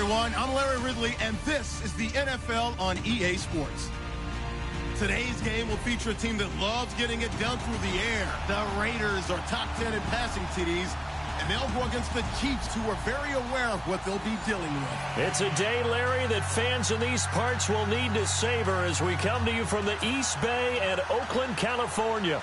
everyone. I'm Larry Ridley, and this is the NFL on EA Sports. Today's game will feature a team that loves getting it done through the air. The Raiders are top 10 in passing TDs, and they'll go against the Chiefs, who are very aware of what they'll be dealing with. It's a day, Larry, that fans in these parts will need to savor as we come to you from the East Bay and Oakland, California.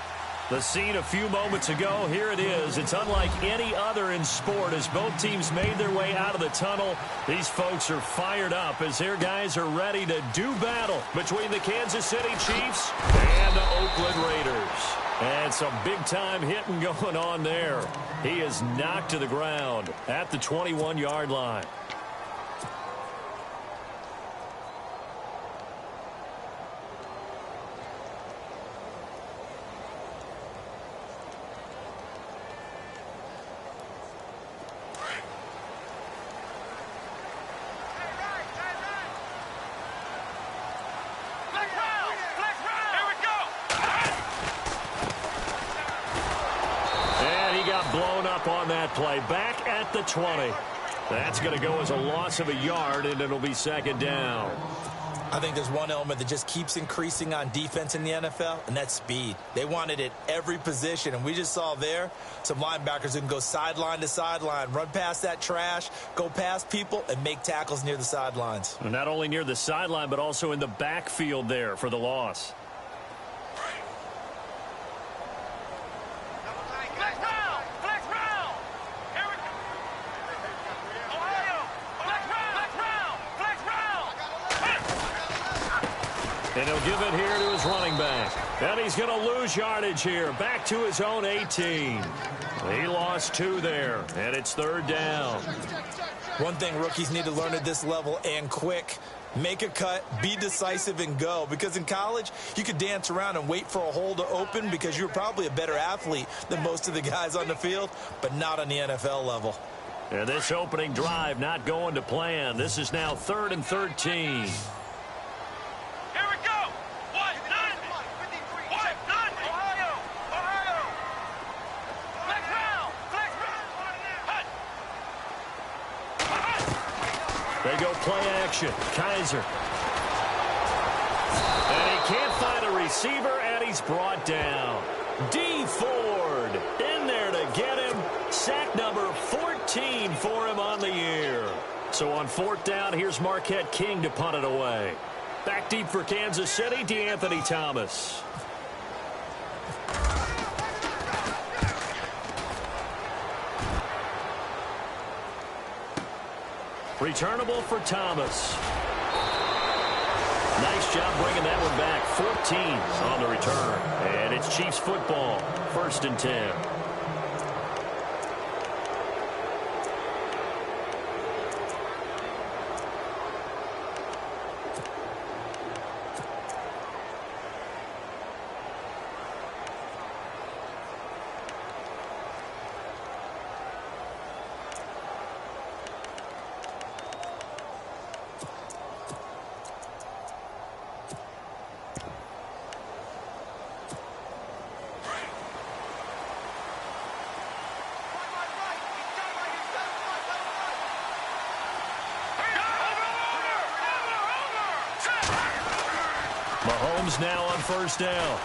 The scene a few moments ago, here it is. It's unlike any other in sport as both teams made their way out of the tunnel. These folks are fired up as their guys are ready to do battle between the Kansas City Chiefs and the Oakland Raiders. And some big-time hitting going on there. He is knocked to the ground at the 21-yard line. Blown up on that play. Back at the 20. That's going to go as a loss of a yard, and it'll be second down. I think there's one element that just keeps increasing on defense in the NFL, and that's speed. They want it at every position, and we just saw there some linebackers who can go sideline to sideline, run past that trash, go past people, and make tackles near the sidelines. And not only near the sideline, but also in the backfield there for the loss. And he'll give it here to his running back. And he's going to lose yardage here. Back to his own 18. He lost 2 there. And it's third down. One thing rookies need to learn at this level, and quick. Make a cut, be decisive, and go. Because in college, you could dance around and wait for a hole to open because you're probably a better athlete than most of the guys on the field, but not on the NFL level. And this opening drive not going to plan. This is now 3rd and 13. They go play action. Kaiser. And he can't find a receiver, and he's brought down. D. Ford in there to get him. Sack number 14 for him on the year. So on 4th down, here's Marquette King to punt it away. Back deep for Kansas City, DeAnthony Thomas. Returnable for Thomas. Nice job bringing that one back. 14 on the return. And it's Chiefs football. 1st and 10. Mahomes now on 1st down.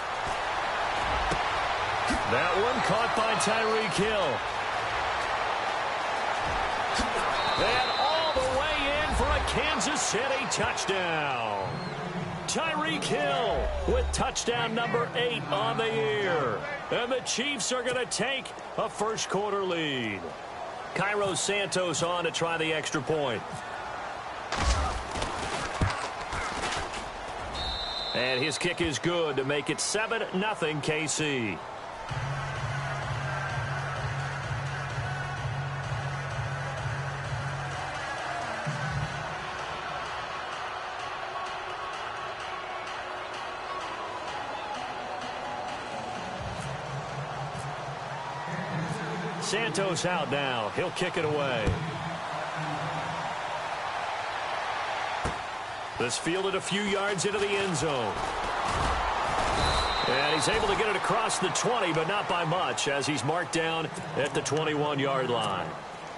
That one caught by Tyreek Hill. And all the way in for a Kansas City touchdown. Tyreek Hill with touchdown number 8 on the year. And the Chiefs are going to take a first-quarter lead. Cairo Santos on to try the extra point. And his kick is good to make it 7-0 KC. Santos out now. He'll kick it away. This fielded a few yards into the end zone. And he's able to get it across the 20, but not by much, as he's marked down at the 21-yard line.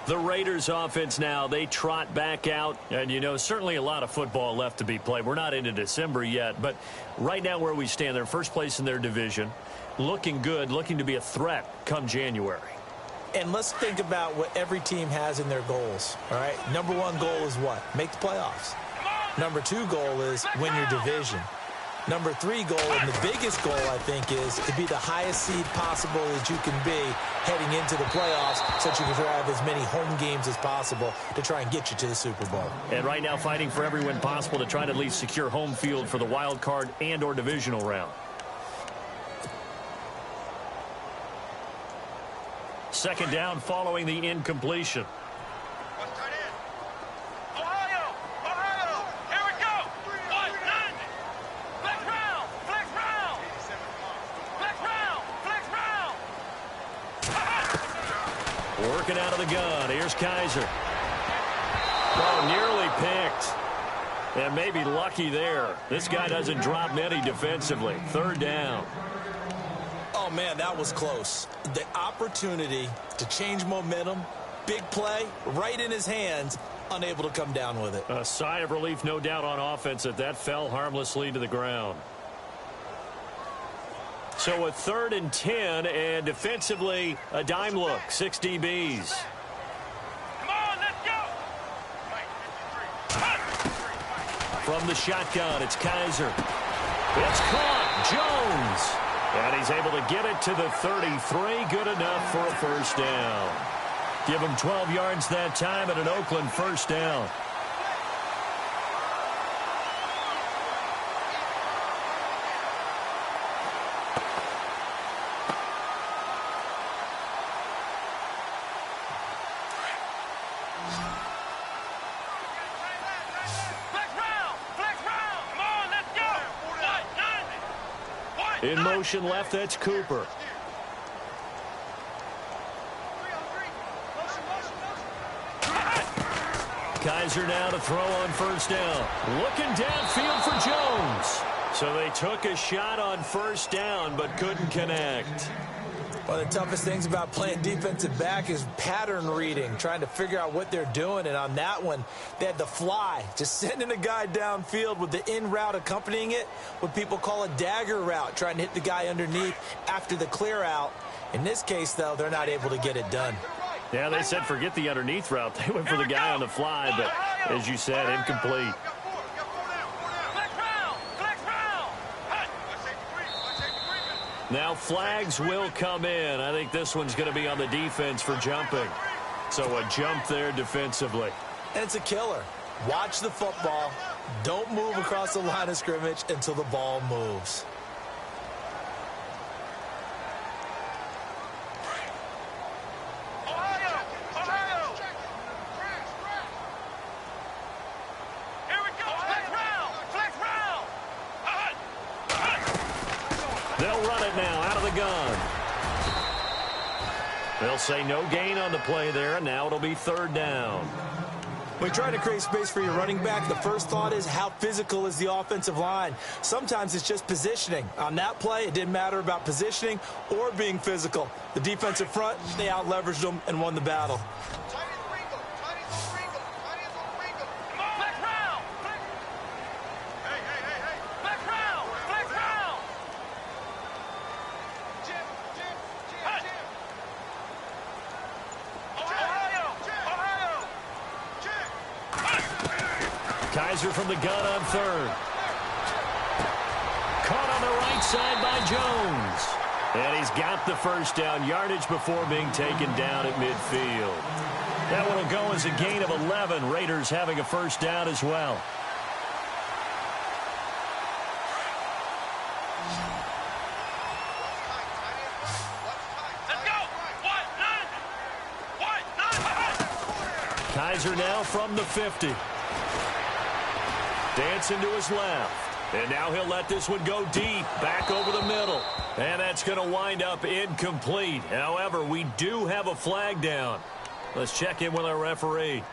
The Raiders offense now, they trot back out. And, you know, certainly a lot of football left to be played. We're not into December yet. But right now where we stand, they're first place in their division. Looking good, looking to be a threat come January. And let's think about what every team has in their goals, all right? Number one goal is what? Make the playoffs. Number two goal is win your division. Number three goal, and the biggest goal, I think, is to be the highest seed possible that you can be heading into the playoffs so that you can have as many home games as possible to try and get you to the Super Bowl. And right now fighting for every win possible to try to at least secure home field for the wild card and or divisional round. Second down following the incompletion. Working out of the gun. Here's Kaiser. Oh, nearly picked. And maybe lucky there. This guy doesn't drop many defensively. Third down. Oh, man, that was close. The opportunity to change momentum, big play, right in his hands, unable to come down with it. A sigh of relief, no doubt, on offense that fell harmlessly to the ground. So a 3rd and 10, and defensively, a dime look, 6 DBs. Come on, let's go. From the shotgun, it's Kaiser. It's caught, Jones. And he's able to get it to the 33, good enough for a first down. Give him 12 yards that time at an Oakland first down. In motion left, that's Cooper. Kaiser now to throw on first down. Looking downfield for Jones. So they took a shot on first down but couldn't connect. One of the toughest things about playing defensive back is pattern reading, trying to figure out what they're doing. And on that one, they had the fly, just sending a guy downfield with the in route accompanying it, what people call a dagger route, trying to hit the guy underneath after the clear out. In this case, though, they're not able to get it done. Yeah, they said forget the underneath route. They went for the guy on the fly, but as you said, incomplete. Now flags will come in. I think this one's going to be on the defense for jumping. So a jump there defensively. And it's a killer. Watch the football. Don't move across the line of scrimmage until the ball moves. They'll run it now out of the gun. They'll say no gain on the play there, and now it'll be third down. When you're trying to create space for your running back, the first thought is how physical is the offensive line. Sometimes it's just positioning. On that play, it didn't matter about positioning or being physical. The defensive front, they out-leveraged them and won the battle. Kaiser from the gun on third. Caught on the right side by Jones. And he's got the first down, yardage before being taken down at midfield. That one will go as a gain of 11. Raiders having a first down as well. Kaiser now from the 50. Dancing to his left. And now he'll let this one go deep, back over the middle. And that's going to wind up incomplete. However, we do have a flag down. Let's check in with our referee.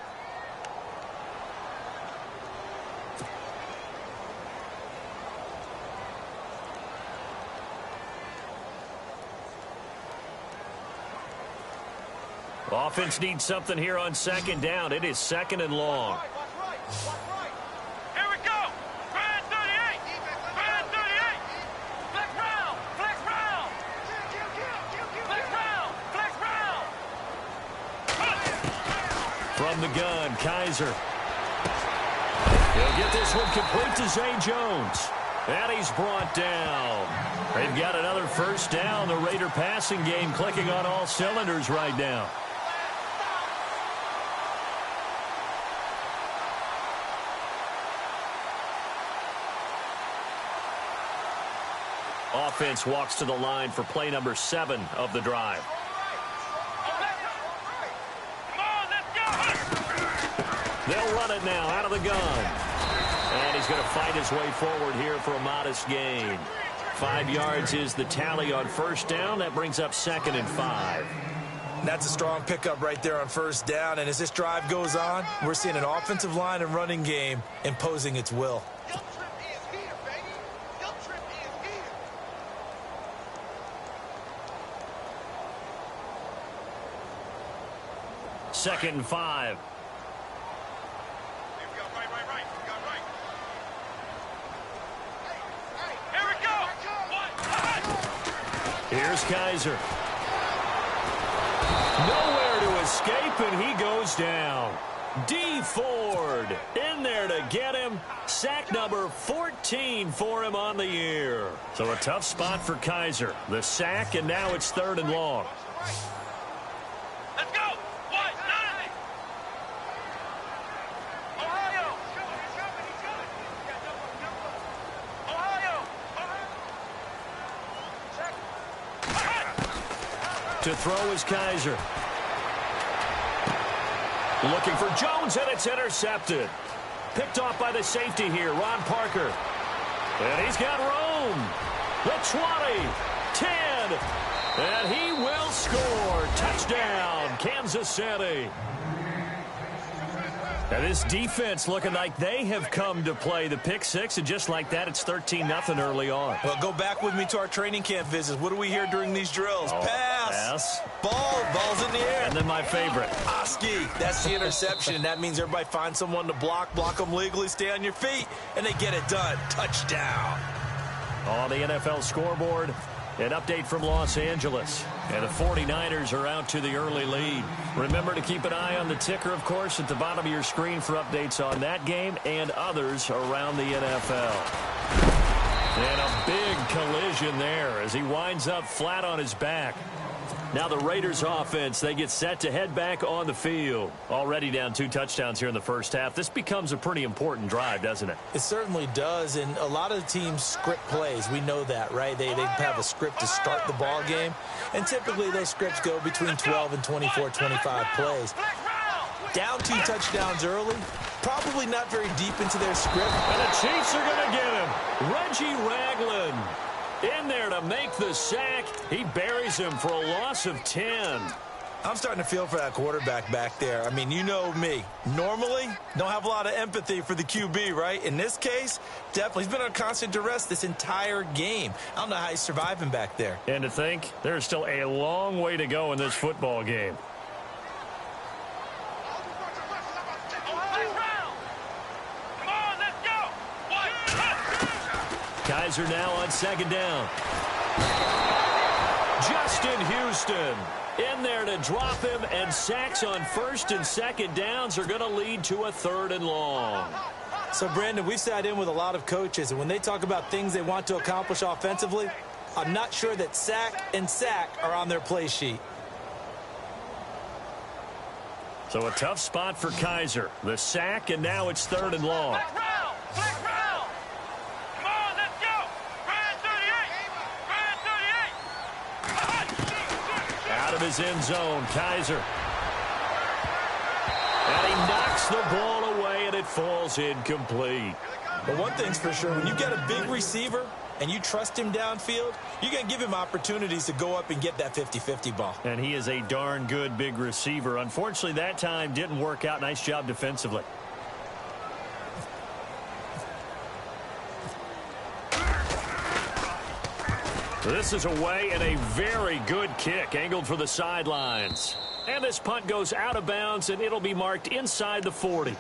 Offense needs something here on second down. It is second and long. Here we go. Grand 38. Grand 38. Flex round. Flex round. Flex round. Flex round. From the gun, Kaiser. He'll get this one complete to Zay Jones. And he's brought down. They've got another first down. The Raider passing game clicking on all cylinders right now. Offense walks to the line for play number 7 of the drive. Come on, let's go. They'll run it now out of the gun. And he's going to fight his way forward here for a modest gain. 5 yards is the tally on first down. That brings up 2nd and 5. That's a strong pickup right there on first down. And as this drive goes on, we're seeing an offensive line and running game imposing its will. Second and 5. Here we go. Here's Kaiser. Nowhere to escape, and he goes down. D. Ford in there to get him. Sack number 14 for him on the year. So a tough spot for Kaiser. The sack, and now it's 3rd and long. Let's go. What? Ohio. Ohio. To throw is Kaiser. Looking for Jones, and it's intercepted. Picked off by the safety here, Ron Parker. And he's got room. The 20, 10, and he will score. Touchdown, Kansas City. And this defense looking like they have come to play. The pick 6, and just like that, it's 13-0 early on. Well, go back with me to our training camp visits. What do we hear during these drills? Pass. Ball's in the air. And then my favorite. Oski. That's the interception. That means everybody finds someone to block them legally, stay on your feet, and they get it done. Touchdown. On the NFL scoreboard, an update from Los Angeles. And the 49ers are out to the early lead. Remember to keep an eye on the ticker, of course, at the bottom of your screen for updates on that game and others around the NFL. And a big collision there as he winds up flat on his back. Now the Raiders offense, they get set to head back on the field. Already down 2 touchdowns here in the first half. This becomes a pretty important drive, doesn't it? It certainly does, and a lot of the teams script plays. We know that, right? They have a script to start the ball game, and typically those scripts go between 12 and 24, 25 plays. Down 2 touchdowns early, probably not very deep into their script. And the Chiefs are going to get him. Reggie Ragland in there to make the sack. He buries him for a loss of 10. I'm starting to feel for that quarterback back there. I mean, you know me. Normally, don't have a lot of empathy for the QB, right? In this case, definitely. He's been on constant duress this entire game. I don't know how he's surviving back there. And to think, there's still a long way to go in this football game. Kaiser now on second down. Justin Houston in there to drop him, and sacks on first and second downs are going to lead to a 3rd and long. So, Brandon, we've sat in with a lot of coaches, and when they talk about things they want to accomplish offensively, I'm not sure that sack and sack are on their play sheet. So a tough spot for Kaiser. The sack, and now it's 3rd and long. Out of his end zone, Kaiser. And he knocks the ball away, and it falls incomplete. But one thing's for sure, when you get a big receiver and you trust him downfield, you're going to give him opportunities to go up and get that 50-50 ball. And he is a darn good big receiver. Unfortunately, that time didn't work out. Nice job defensively. This is away, and a very good kick angled for the sidelines. And this punt goes out of bounds, and it'll be marked inside the 40.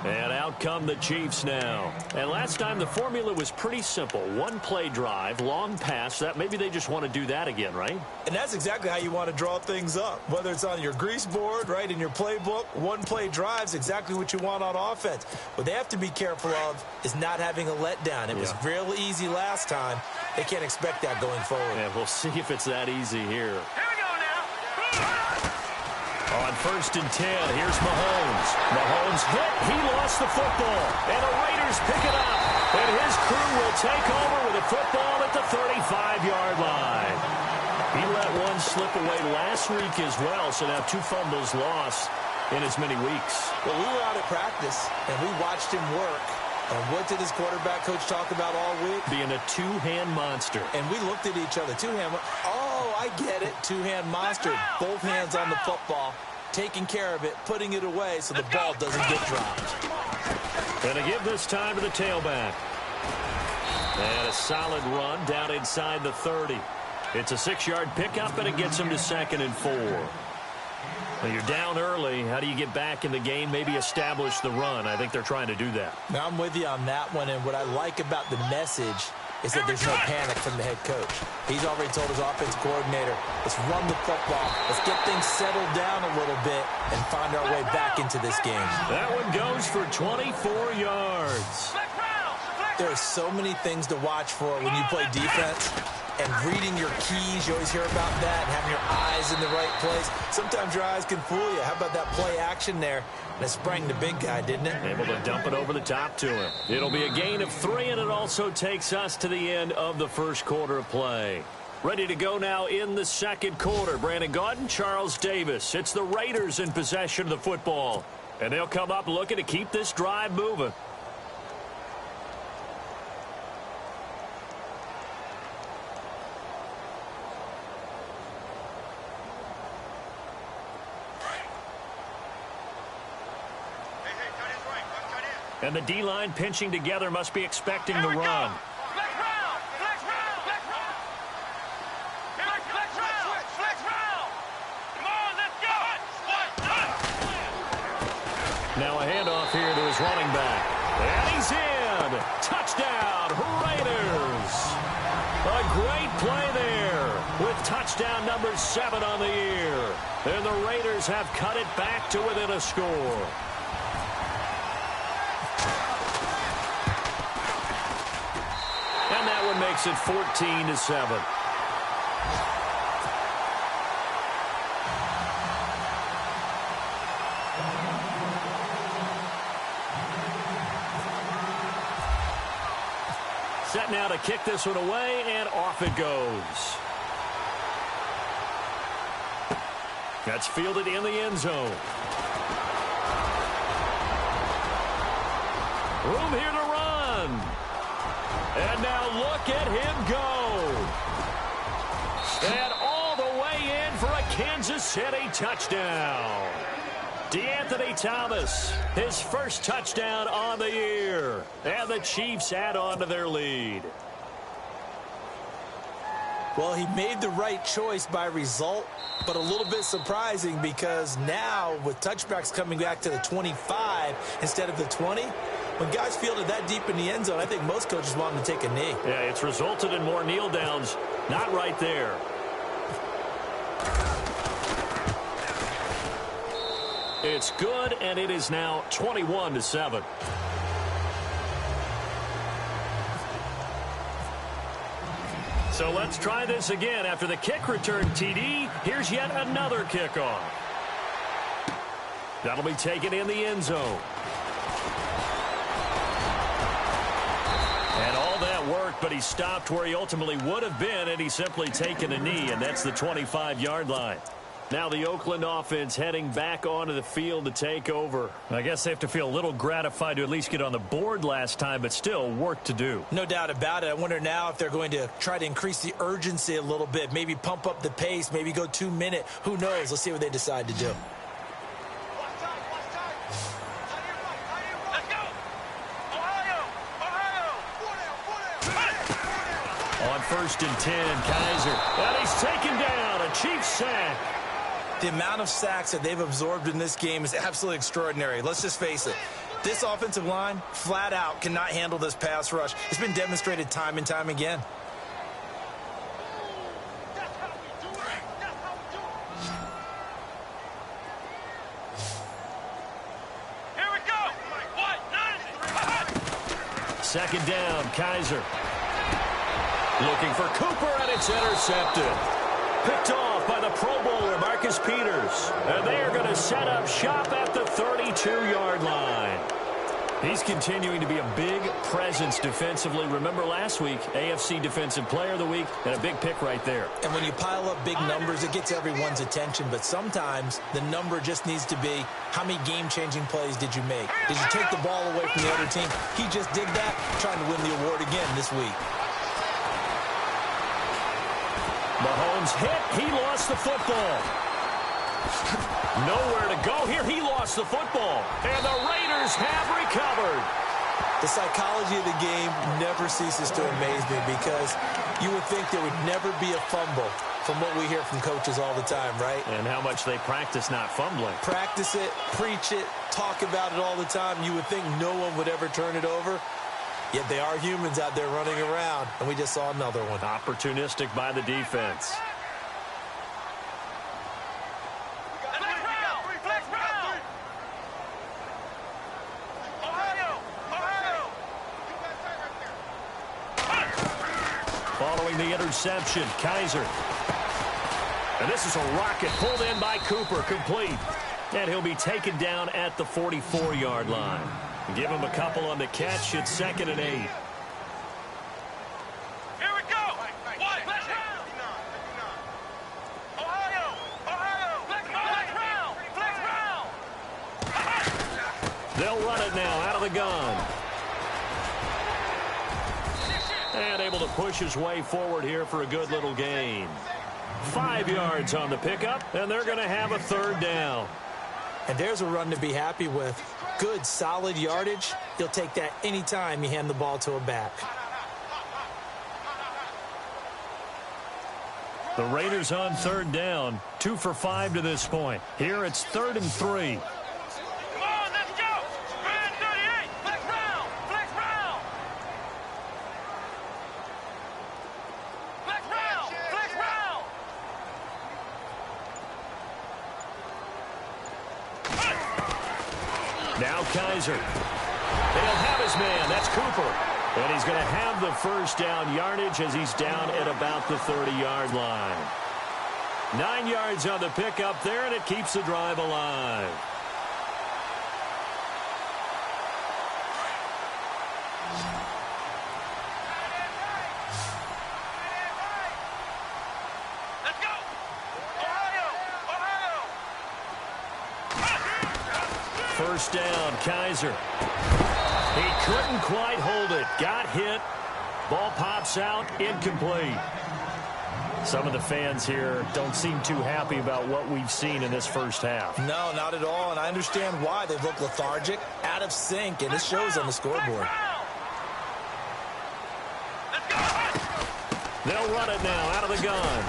And out come the Chiefs now. And last time the formula was pretty simple. One play drive, long pass. That maybe they just want to do that again, right? And that's exactly how you want to draw things up. Whether it's on your grease board, right, in your playbook, one play drive's exactly what you want on offense. What they have to be careful of is not having a letdown. It was real easy last time. They can't expect that going forward. And we'll see if it's that easy here. Here we go now. On 1st and 10, here's Mahomes. Mahomes hit. He lost the football. And the Raiders pick it up. And his crew will take over with the football at the 35-yard line. He let one slip away last week as well, so now 2 fumbles lost in as many weeks. Well, we were out at practice, and we watched him work. And what did his quarterback coach talk about all week? Being a two-hand monster. And we looked at each other. Two-hand. Oh, I get it. Two-hand monster. Both hands on the football, taking care of it, putting it away so the ball doesn't get dropped. Going to give this time to the tailback. And a solid run down inside the 30. It's a 6-yard pickup, and it gets him to 2nd and 4. Well, you're down early. How do you get back in the game, maybe establish the run? I think they're trying to do that. Now, I'm with you on that one, and what I like about the message is that there's no panic from the head coach. He's already told his offense coordinator, let's run the football, let's get things settled down a little bit and find our way back into this game. That one goes for 24 yards. There are so many things to watch for when you play defense. And reading your keys, you always hear about that, and having your eyes in the right place. Sometimes your eyes can fool you. How about that play action there? That sprang the big guy, didn't it? Able to dump it over the top to him. It'll be a gain of 3, and it also takes us to the end of the first quarter of play. Ready to go now in the second quarter. Brandon Gaudin, Charles Davis. It's the Raiders in possession of the football. And they'll come up looking to keep this drive moving. And the D-line pinching together must be expecting the run. Now a handoff here to his running back. And he's in. Touchdown, Raiders. A great play there with touchdown number 7 on the year. And the Raiders have cut it back to within a score. And that one makes it 14-7. Set now to kick this one away, and off it goes. That's fielded in the end zone. Room here to run. And now look at him go. And all the way in for a Kansas City touchdown. DeAnthony Thomas, his first touchdown on the year. And the Chiefs add on to their lead. Well, he made the right choice by result, but a little bit surprising because now with touchbacks coming back to the 25 instead of the 20, when guys fielded that deep in the end zone, I think most coaches want him to take a knee. Yeah, it's resulted in more kneel downs. Not right there. It's good, and it is now 21-7. So let's try this again. After the kick return TD, here's yet another kickoff. That'll be taken in the end zone. And all that worked, but he stopped where he ultimately would have been, and he's simply taken a knee, and that's the 25-yard line. Now the Oakland offense heading back onto the field to take over. I guess they have to feel a little gratified to at least get on the board last time, but still work to do. No doubt about it. I wonder now if they're going to try to increase the urgency a little bit, maybe pump up the pace, maybe go 2-minute. Who knows? Let's see what they decide to do. On 1st and 10, Kaiser. And he's taken down. A Chiefs sack. The amount of sacks that they've absorbed in this game is absolutely extraordinary. Let's just face it. This offensive line, flat out, cannot handle this pass rush. It's been demonstrated time and time again. Here we go. Second down, Kaiser. Looking for Cooper, and it's intercepted. Picked off by the Pro Bowler, Marcus Peters. And they are going to set up shop at the 32-yard line. He's continuing to be a big presence defensively. Remember last week, AFC Defensive Player of the Week, and a big pick right there. And when you pile up big numbers, it gets everyone's attention. But sometimes the number just needs to be, how many game-changing plays did you make? Did you take the ball away from the other team? He just did that, trying to win the award again this week. Mahomes hit. He lost the football. Nowhere to go here. He lost the football. And the Raiders have recovered. The psychology of the game never ceases to amaze me because you would think there would never be a fumble from what we hear from coaches all the time, right? And how much they practice not fumbling. Practice it, preach it, talk about it all the time. You would think no one would ever turn it over. Yet they are humans out there running around, and we just saw another one. Opportunistic by the defense. Following the interception, Kaiser. And this is a rocket pulled in by Cooper, complete. And he'll be taken down at the 44-yard line. Give him a couple on the catch. It's 2nd and 8. Here we go. Ohio. Flex round. They'll run it now out of the gun. And able to push his way forward here for a good little gain. 5 yards on the pickup, and they're going to have a 3rd down. And there's a run to be happy with. Good, solid yardage. You'll take that anytime you hand the ball to a back. The Raiders on 3rd down. 2 for 5 to this point. Here it's 3rd and 3. Come on, let's go. Man 38. Flex round. Flex round. Flex round. Flex round. Now Kaiser. And he'll have his man. That's Cooper. And he's going to have the 1st down yardage as he's down at about the 30-yard line. 9 yards on the pickup there, and it keeps the drive alive. Let's go. Ohio. 1st down, Kaiser. He couldn't quite hold it. Got hit. Ball pops out. Incomplete. Some of the fans here don't seem too happy about what we've seen in this first half. No, not at all, and I understand why. They look lethargic, out of sync, and it shows on the scoreboard. They'll run it now out of the gun.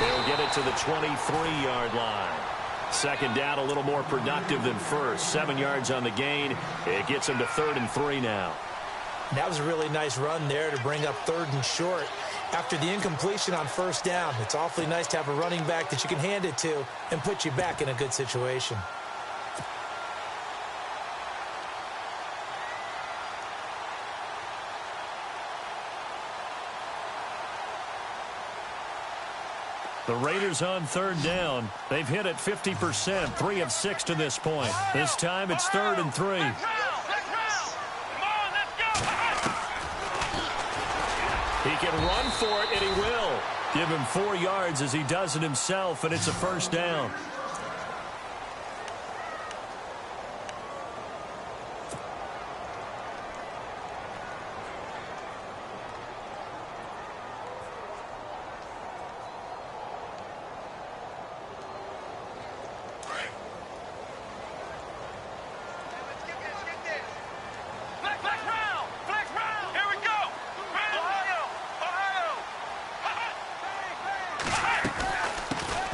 They'll get it to the 23-yard line. 2nd down, a little more productive than first. 7 yards on the gain. It gets them to 3rd and 3 now. That was a really nice run there to bring up 3rd and short. After the incompletion on 1st down, it's awfully nice to have a running back that you can hand it to and put you back in a good situation. The Raiders on 3rd down. They've hit it 50%, 3 of 6 to this point. This time it's 3rd and 3. He can run for it, and he will. Give him 4 yards as he does it himself, and it's a 1st down.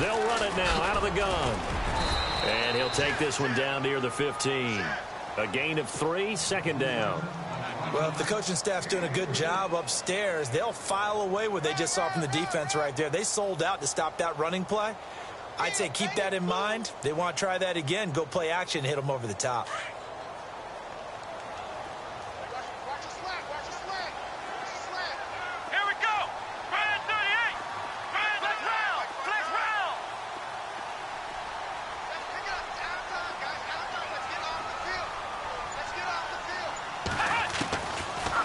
They'll run it now out of the gun. And he'll take this one down near the 15. A gain of 3, second down. Well, if the coaching staff's doing a good job upstairs, they'll file away what they just saw from the defense right there. They sold out to stop that running play. I'd say keep that in mind. They want to try that again. Go play action, hit them over the top. Here we go. Right at 38. Flex round. Flex round. Let's pick it up. Downtime, guys. Downtime. Let's get off the field. Let's get off the field.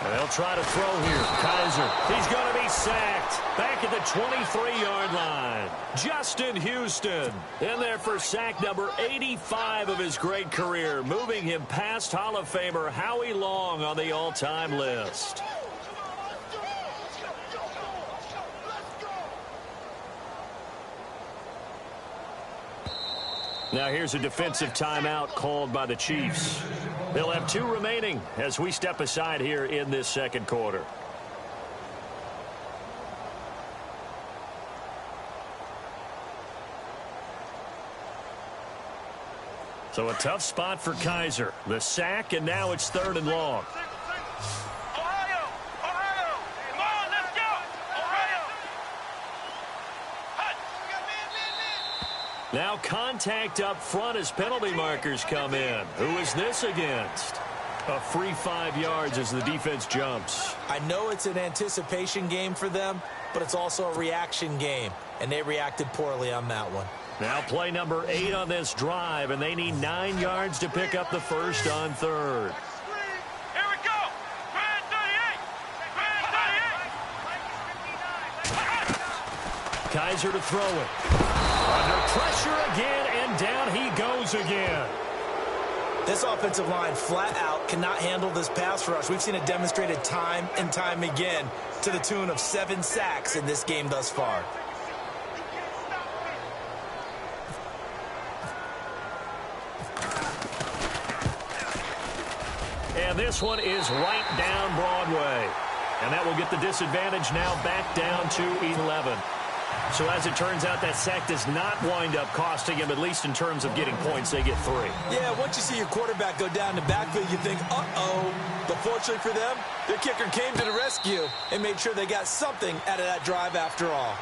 And they'll try to throw here. Kaiser. He's going to be sacked. Back at the 23-yard line. Justin Houston in there for sack number 85 of his great career, moving him past Hall of Famer Howie Long on the all-time list. Now here's a defensive timeout called by the Chiefs. They'll have 2 remaining as we step aside here in this second quarter. So a tough spot for Kaiser. The sack, and now it's 3rd and long. Ohio! Ohio! Come on, let's go! Ohio! Hut! Now contact up front as penalty markers come in. Who is this against? A free 5 yards as the defense jumps. I know it's an anticipation game for them, but it's also a reaction game, and they reacted poorly on that one. Now play number 8 on this drive, and they need 9 yards to pick up the first on 3rd. Here we go! Red 38! Red 38! Kaiser to throw it. Under pressure again, and down he goes again. This offensive line flat out cannot handle this pass rush. We've seen it demonstrated time and time again to the tune of 7 sacks in this game thus far. And this one is right down Broadway. And that will get the disadvantage now back down to 11. So as it turns out, that sack does not wind up costing him, at least in terms of getting points. They get 3. Yeah, once you see your quarterback go down the backfield, you think, uh-oh. But fortunately for them, their kicker came to the rescue and made sure they got something out of that drive after all.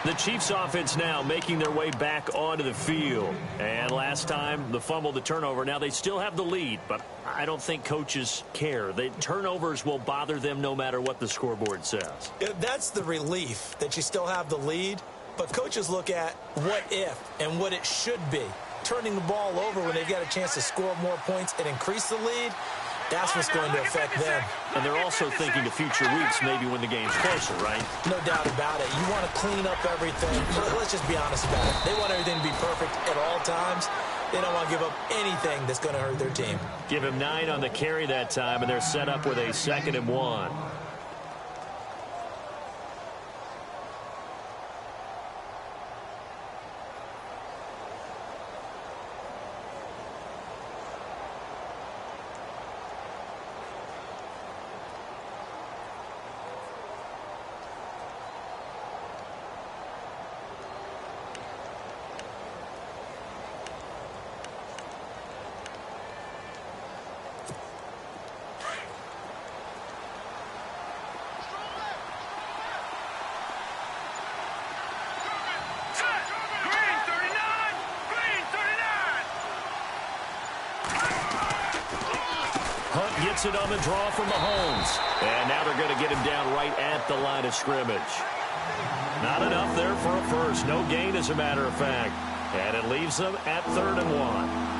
The Chiefs offense now making their way back onto the field. And last time, the fumble, the turnover. Now they still have the lead, but I don't think coaches care. The turnovers will bother them no matter what the scoreboard says. Yeah, that's the relief that you still have the lead. But coaches look at what if and what it should be. Turning the ball over when they've got a chance to score more points and increase the lead, that's what's going to affect them. And they're also thinking to future weeks, maybe when the game's closer, right? No doubt about it. You want to clean up everything. Let's just be honest about it. They want everything to be perfect at all times. They don't want to give up anything that's going to hurt their team. Give him 9 on the carry that time, and they're set up with a 2nd and 1. Gets it on the draw from Mahomes. And now they're going to get him down right at the line of scrimmage. Not enough there for a first. No gain, as a matter of fact. And it leaves them at 3rd and 1.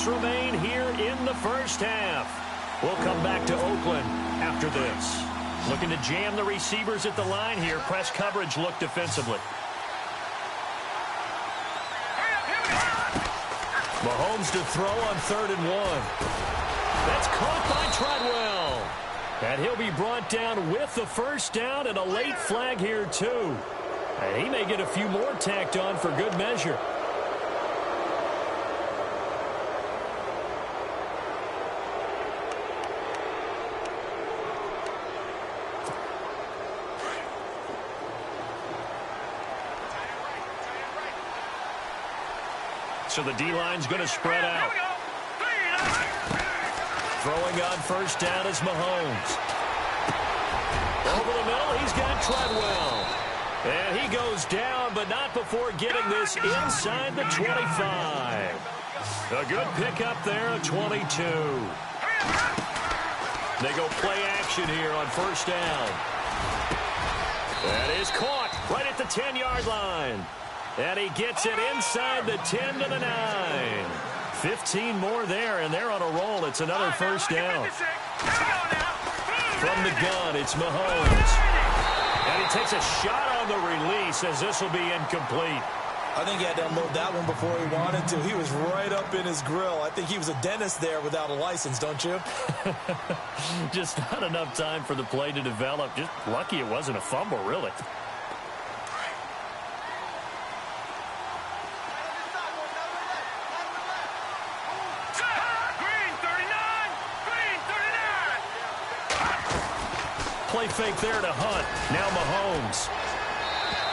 Remain here in the first half. We'll come back to Oakland after this. Looking to jam the receivers at the line here. Press coverage look defensively. Mahomes to throw on 3rd and 1. That's caught by Treadwell. And he'll be brought down with the first down and a late flag here, too. And he may get a few more tacked on for good measure. So the D-line's going to spread out. Throwing on first down is Mahomes. Over the middle, he's got Treadwell. And he goes down, but not before getting this inside the 25. A good pickup there at 22. They go play action here on first down. That is caught right at the 10-yard line. And he gets it inside the 10 to the 9. 15 more there, and they're on a roll. It's another first down. From the gun, it's Mahomes. And he takes a shot on the release as this will be incomplete. I think he had to unload that one before he wanted to. He was right up in his grill. I think he was a dentist there without a license, don't you? Just not enough time for the play to develop. Just lucky it wasn't a fumble, really. Play fake there to Hunt. Now Mahomes.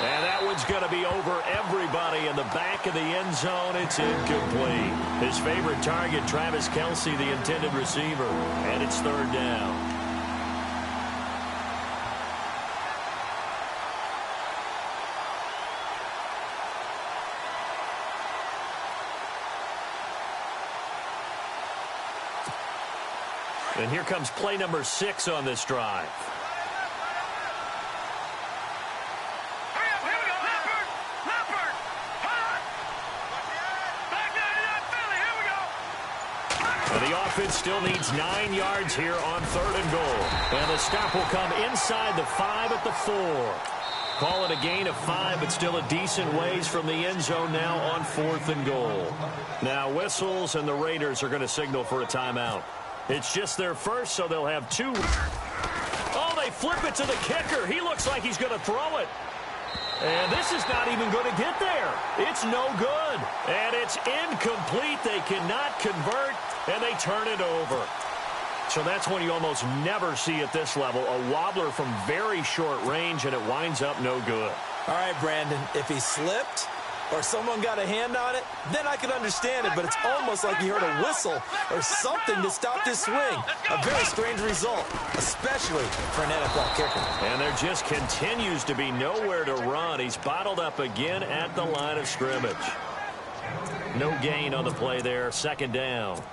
And that one's going to be over everybody in the back of the end zone. It's incomplete. His favorite target, Travis Kelce, the intended receiver. And it's third down. And here comes play number 6 on this drive. The offense still needs 9 yards here on third and goal. And the stop will come inside the 5 at the 4. Call it a gain of 5, but still a decent ways from the end zone now on fourth and goal. Now whistles, and the Raiders are going to signal for a timeout. It's just their first, so they'll have 2. Oh, they flip it to the kicker. He looks like he's going to throw it. And this is not even going to get there. It's no good. And it's incomplete. They cannot convert, and they turn it over. So that's when you almost never see at this level a wobbler from very short range, and it winds up no good. All right, Brandon, if he slipped or someone got a hand on it, then I could understand it, but it's almost like he heard a whistle or something to stop this swing. A very strange result, especially for an NFL kicker. And there just continues to be nowhere to run. He's bottled up again at the line of scrimmage. No gain on the play there, second down.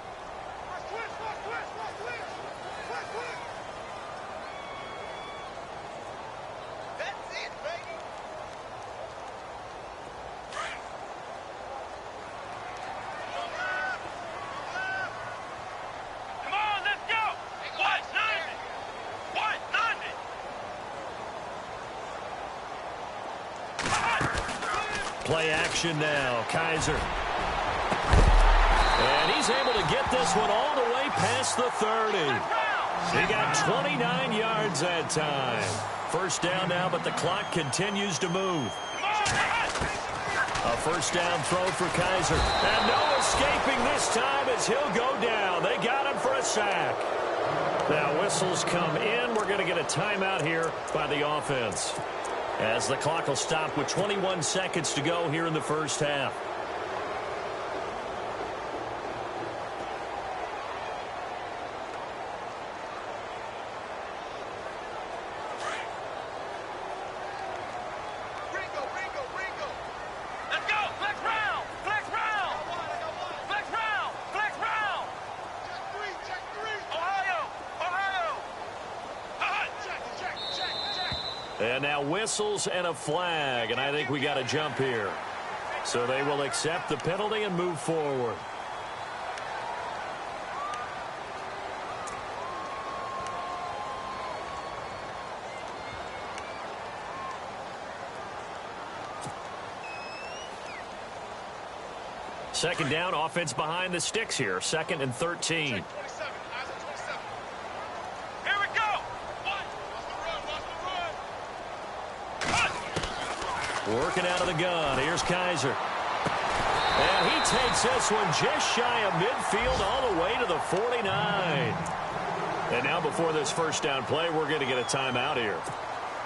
Play action now, Kaiser. And he's able to get this one all the way past the 30. He got 29 yards that time. First down now, but the clock continues to move. A first down throw for Kaiser. And no escaping this time as he'll go down. They got him for a sack. Now whistles come in. We're going to get a timeout here by the offense, as the clock will stop with 21 seconds to go here in the first half. Let's go! Flex round! Flex round! Flex round! Flex round! Check three! Ohio! Check! And now whistles and a flag, and I think we got a jump here. So they will accept the penalty and move forward. Second down, offense behind the sticks here. 2nd and 13. Here we go! Working out of the gun. Here's Kaiser. And he takes this one just shy of midfield all the way to the 49. And now before this first down play, we're going to get a timeout here,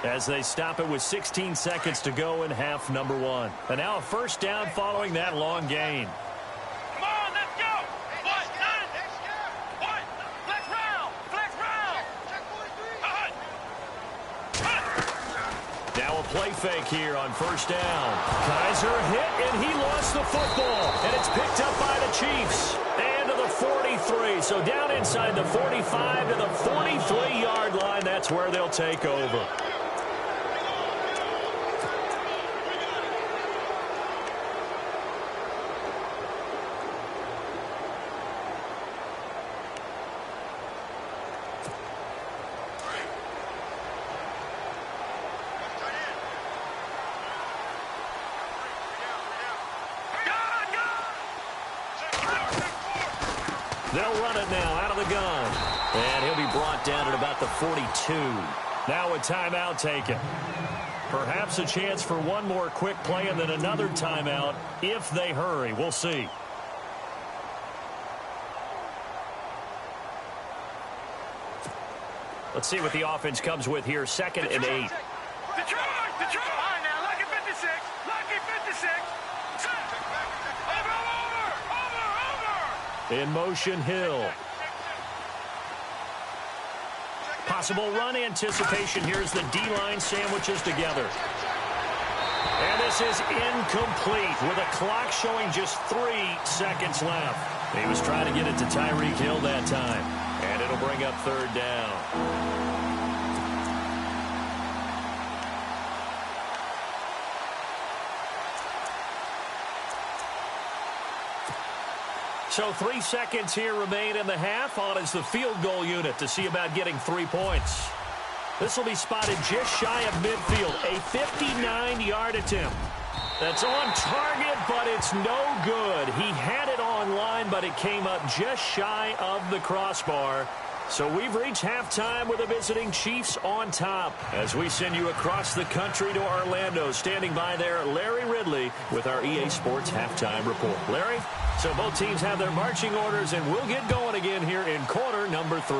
as they stop it with 16 seconds to go in half number 1. And now a first down following that long gain. Come on, let's go. What? What? Flex round. Flex round. Now a play fake here on first down. Kaiser hit, and he lost the football. And it's picked up by the Chiefs. And to the 43. So down inside the 45 to the 43-yard line. That's where they'll take over. They'll run it now out of the gun. And he'll be brought down at about the 42. Now a timeout taken. Perhaps a chance for one more quick play and then another timeout if they hurry. We'll see. Let's see what the offense comes with here. 2nd and 8. Detroit! All right, now, lucky 56. Lucky 56. Over. In motion, Hill. Possible run anticipation. Here's the D-line sandwiches together. And this is incomplete with a clock showing just 3 seconds left. He was trying to get it to Tyreek Hill that time. And it'll bring up 3rd down. So 3 seconds here remain in the half. On is the field goal unit to see about getting 3 points. This will be spotted just shy of midfield. A 59-yard attempt. That's on target, but it's no good. He had it on line, but it came up just shy of the crossbar. So we've reached halftime with the visiting Chiefs on top. As we send you across the country to Orlando, standing by there, Larry Ridley with our EA Sports Halftime Report. Larry? So both teams have their marching orders, and we'll get going again here in quarter number 3.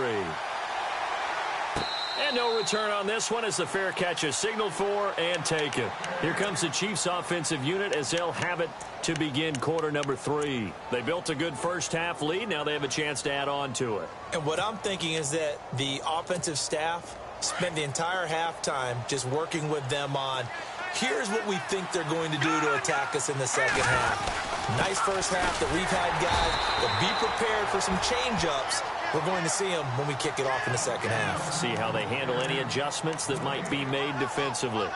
And no return on this one as the fair catch is signaled for and taken. Here comes the Chiefs offensive unit as they'll have it to begin quarter number 3. They built a good first half lead. Now they have a chance to add on to it. And what I'm thinking is that the offensive staff spent the entire halftime just working with them on, here's what we think they're going to do to attack us in the second half. Nice first half that we've had, guys, but be prepared for some change-ups. We're going to see them when we kick it off in the second half. See how they handle any adjustments that might be made defensively.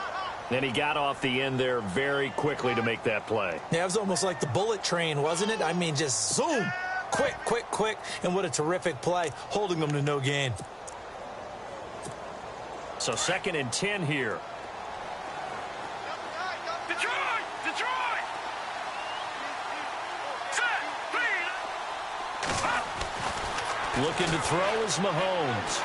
And he got off the end there very quickly to make that play. Yeah, it was almost like the bullet train, wasn't it? I mean, just zoom. Quick, quick, quick. And what a terrific play, holding them to no gain. So 2nd and 10 here. Detroit! Set, Looking to throw is Mahomes.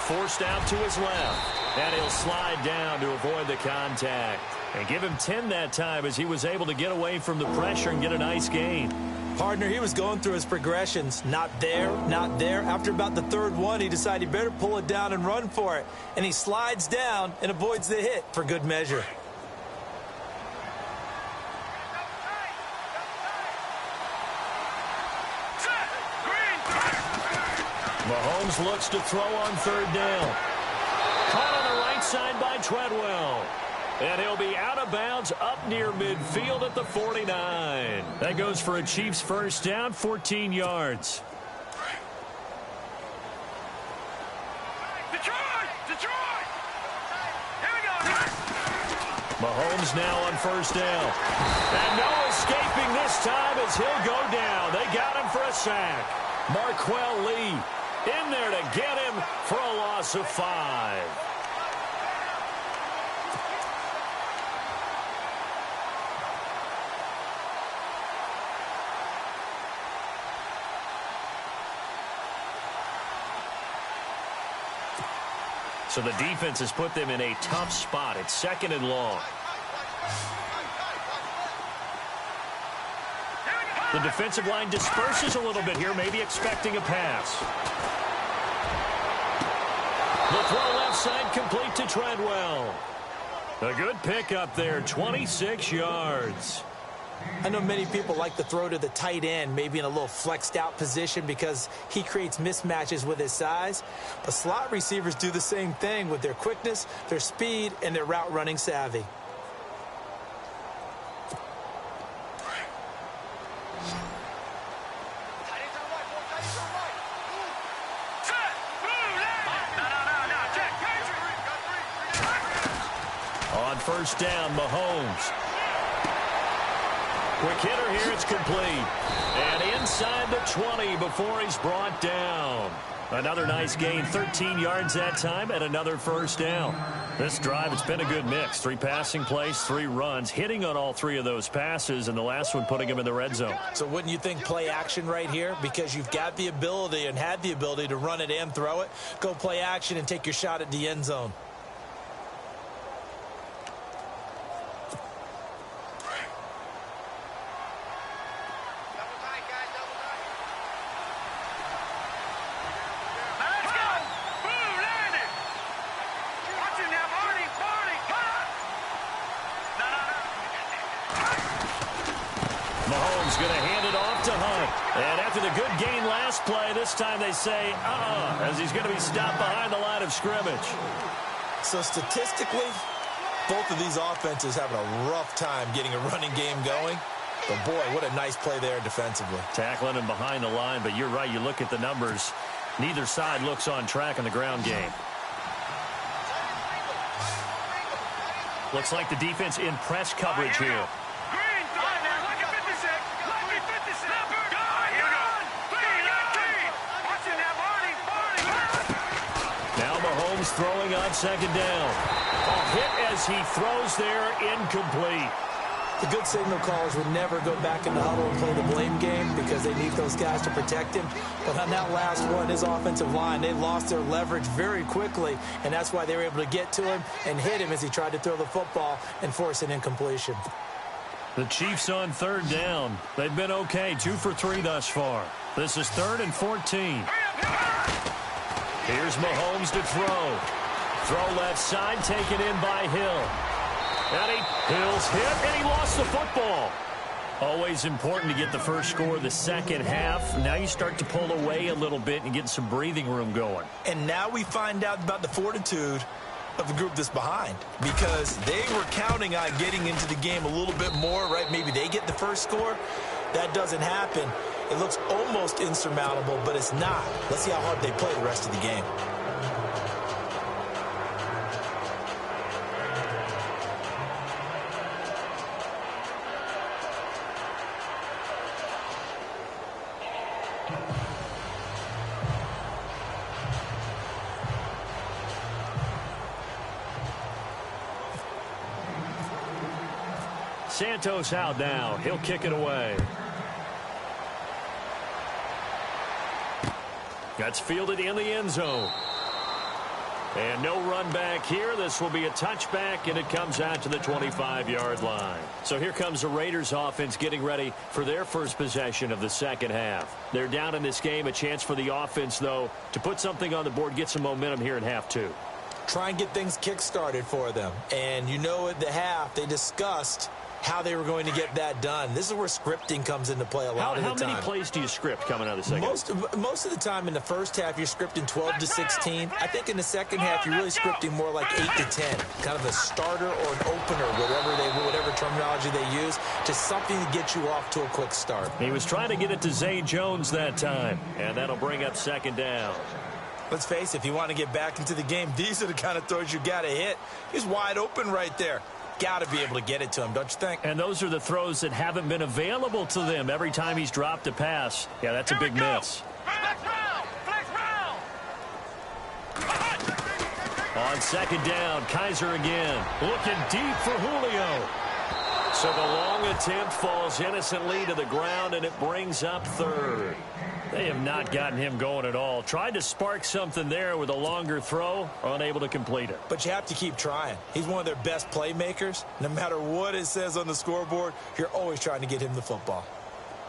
Forced out to his left. And he'll slide down to avoid the contact. And give him 10 that time as he was able to get away from the pressure and get a nice gain. Partner, he was going through his progressions. Not there, not there. After about the 3rd one, he decided he better pull it down and run for it. And he slides down and avoids the hit for good measure. Mahomes looks to throw on 3rd down. Caught on the right side by Treadwell. And he'll be out of bounds up near midfield at the 49. That goes for a Chiefs first down, 14 yards. Detroit! Here we go. Mahomes now on first down. And no escaping this time as he'll go down. They got him for a sack. Marquell Lee in there to get him for a loss of 5. So the defense has put them in a tough spot. It's 2nd and long. The defensive line disperses a little bit here, maybe expecting a pass. The throw left side complete to Treadwell. A good pickup there, 26 yards. I know many people like to throw to the tight end, maybe in a little flexed out position because he creates mismatches with his size. But slot receivers do the same thing with their quickness, their speed, and their route running savvy. On first down, Mahomes. Quick hitter here, it's complete. And inside the 20 before he's brought down. Another nice gain, 13 yards that time, and another first down. This drive, it's been a good mix. 3 passing plays, 3 runs, hitting on all 3 of those passes, and the last one putting him in the red zone. So wouldn't you think play action right here? Because you've got the ability and had the ability to run it and throw it. Go play action and take your shot at the end zone. Mahomes going to hand it off to Hunt. And after the good gain last play, this time they say, as he's going to be stopped behind the line of scrimmage. So statistically, both of these offenses having a rough time getting a running game going. But, boy, what a nice play there defensively. Tackling him behind the line, but you're right. You look at the numbers. Neither side looks on track in the ground game. Looks like the defense in press coverage here. Now Mahomes throwing on second down. A hit as he throws there, incomplete. The good signal callers would never go back in the huddle and play the blame game because they need those guys to protect him. But on that last one, his offensive line, they lost their leverage very quickly, and that's why they were able to get to him and hit him as he tried to throw the football and force an incompletion. The Chiefs on third down. They've been okay, 2 for 3 thus far. This is 3rd and 14. Here's Mahomes to throw. Throw left side, taken in by Hill. And Hill's hit, and he lost the football. Always important to get the first score of the second half. Now you start to pull away a little bit and get some breathing room going. And now we find out about the fortitude of the group that's behind, because they were counting on getting into the game a little bit more, right? Maybe they get the first score. That doesn't happen. It looks almost insurmountable, but it's not. Let's see how hard they play the rest of the game. Santos out now. He'll kick it away. That's fielded in the end zone. And no run back here. This will be a touchback, and it comes out to the 25-yard line. So here comes the Raiders offense getting ready for their first possession of the second half. They're down in this game. A chance for the offense, though, to put something on the board, get some momentum here in half 2. Try and get things kick-started for them. And you know at the half they discussed how they were going to get that done. This is where scripting comes into play a lot of the time. How many plays do you script coming out of the second half? Most of the time in the first half, you're scripting 12 to 16. I think in the second half, you're really scripting more like 8 to 10. Kind of a starter or an opener, whatever terminology they use, just something to get you off to a quick start. He was trying to get it to Zay Jones that time, and that'll bring up second down. Let's face it, if you want to get back into the game, these are the kind of throws you got to hit. He's wide open right there. Got to be able to get it to him, don't you think? And those are the throws that haven't been available to them every time he's dropped a pass. Yeah, that's a big miss. On second down, Kaiser again. Looking deep for Julio. So the long attempt falls innocently to the ground, and it brings up third. They have not gotten him going at all. Tried to spark something there with a longer throw, unable to complete it. But you have to keep trying. He's one of their best playmakers. No matter what it says on the scoreboard, you're always trying to get him the football.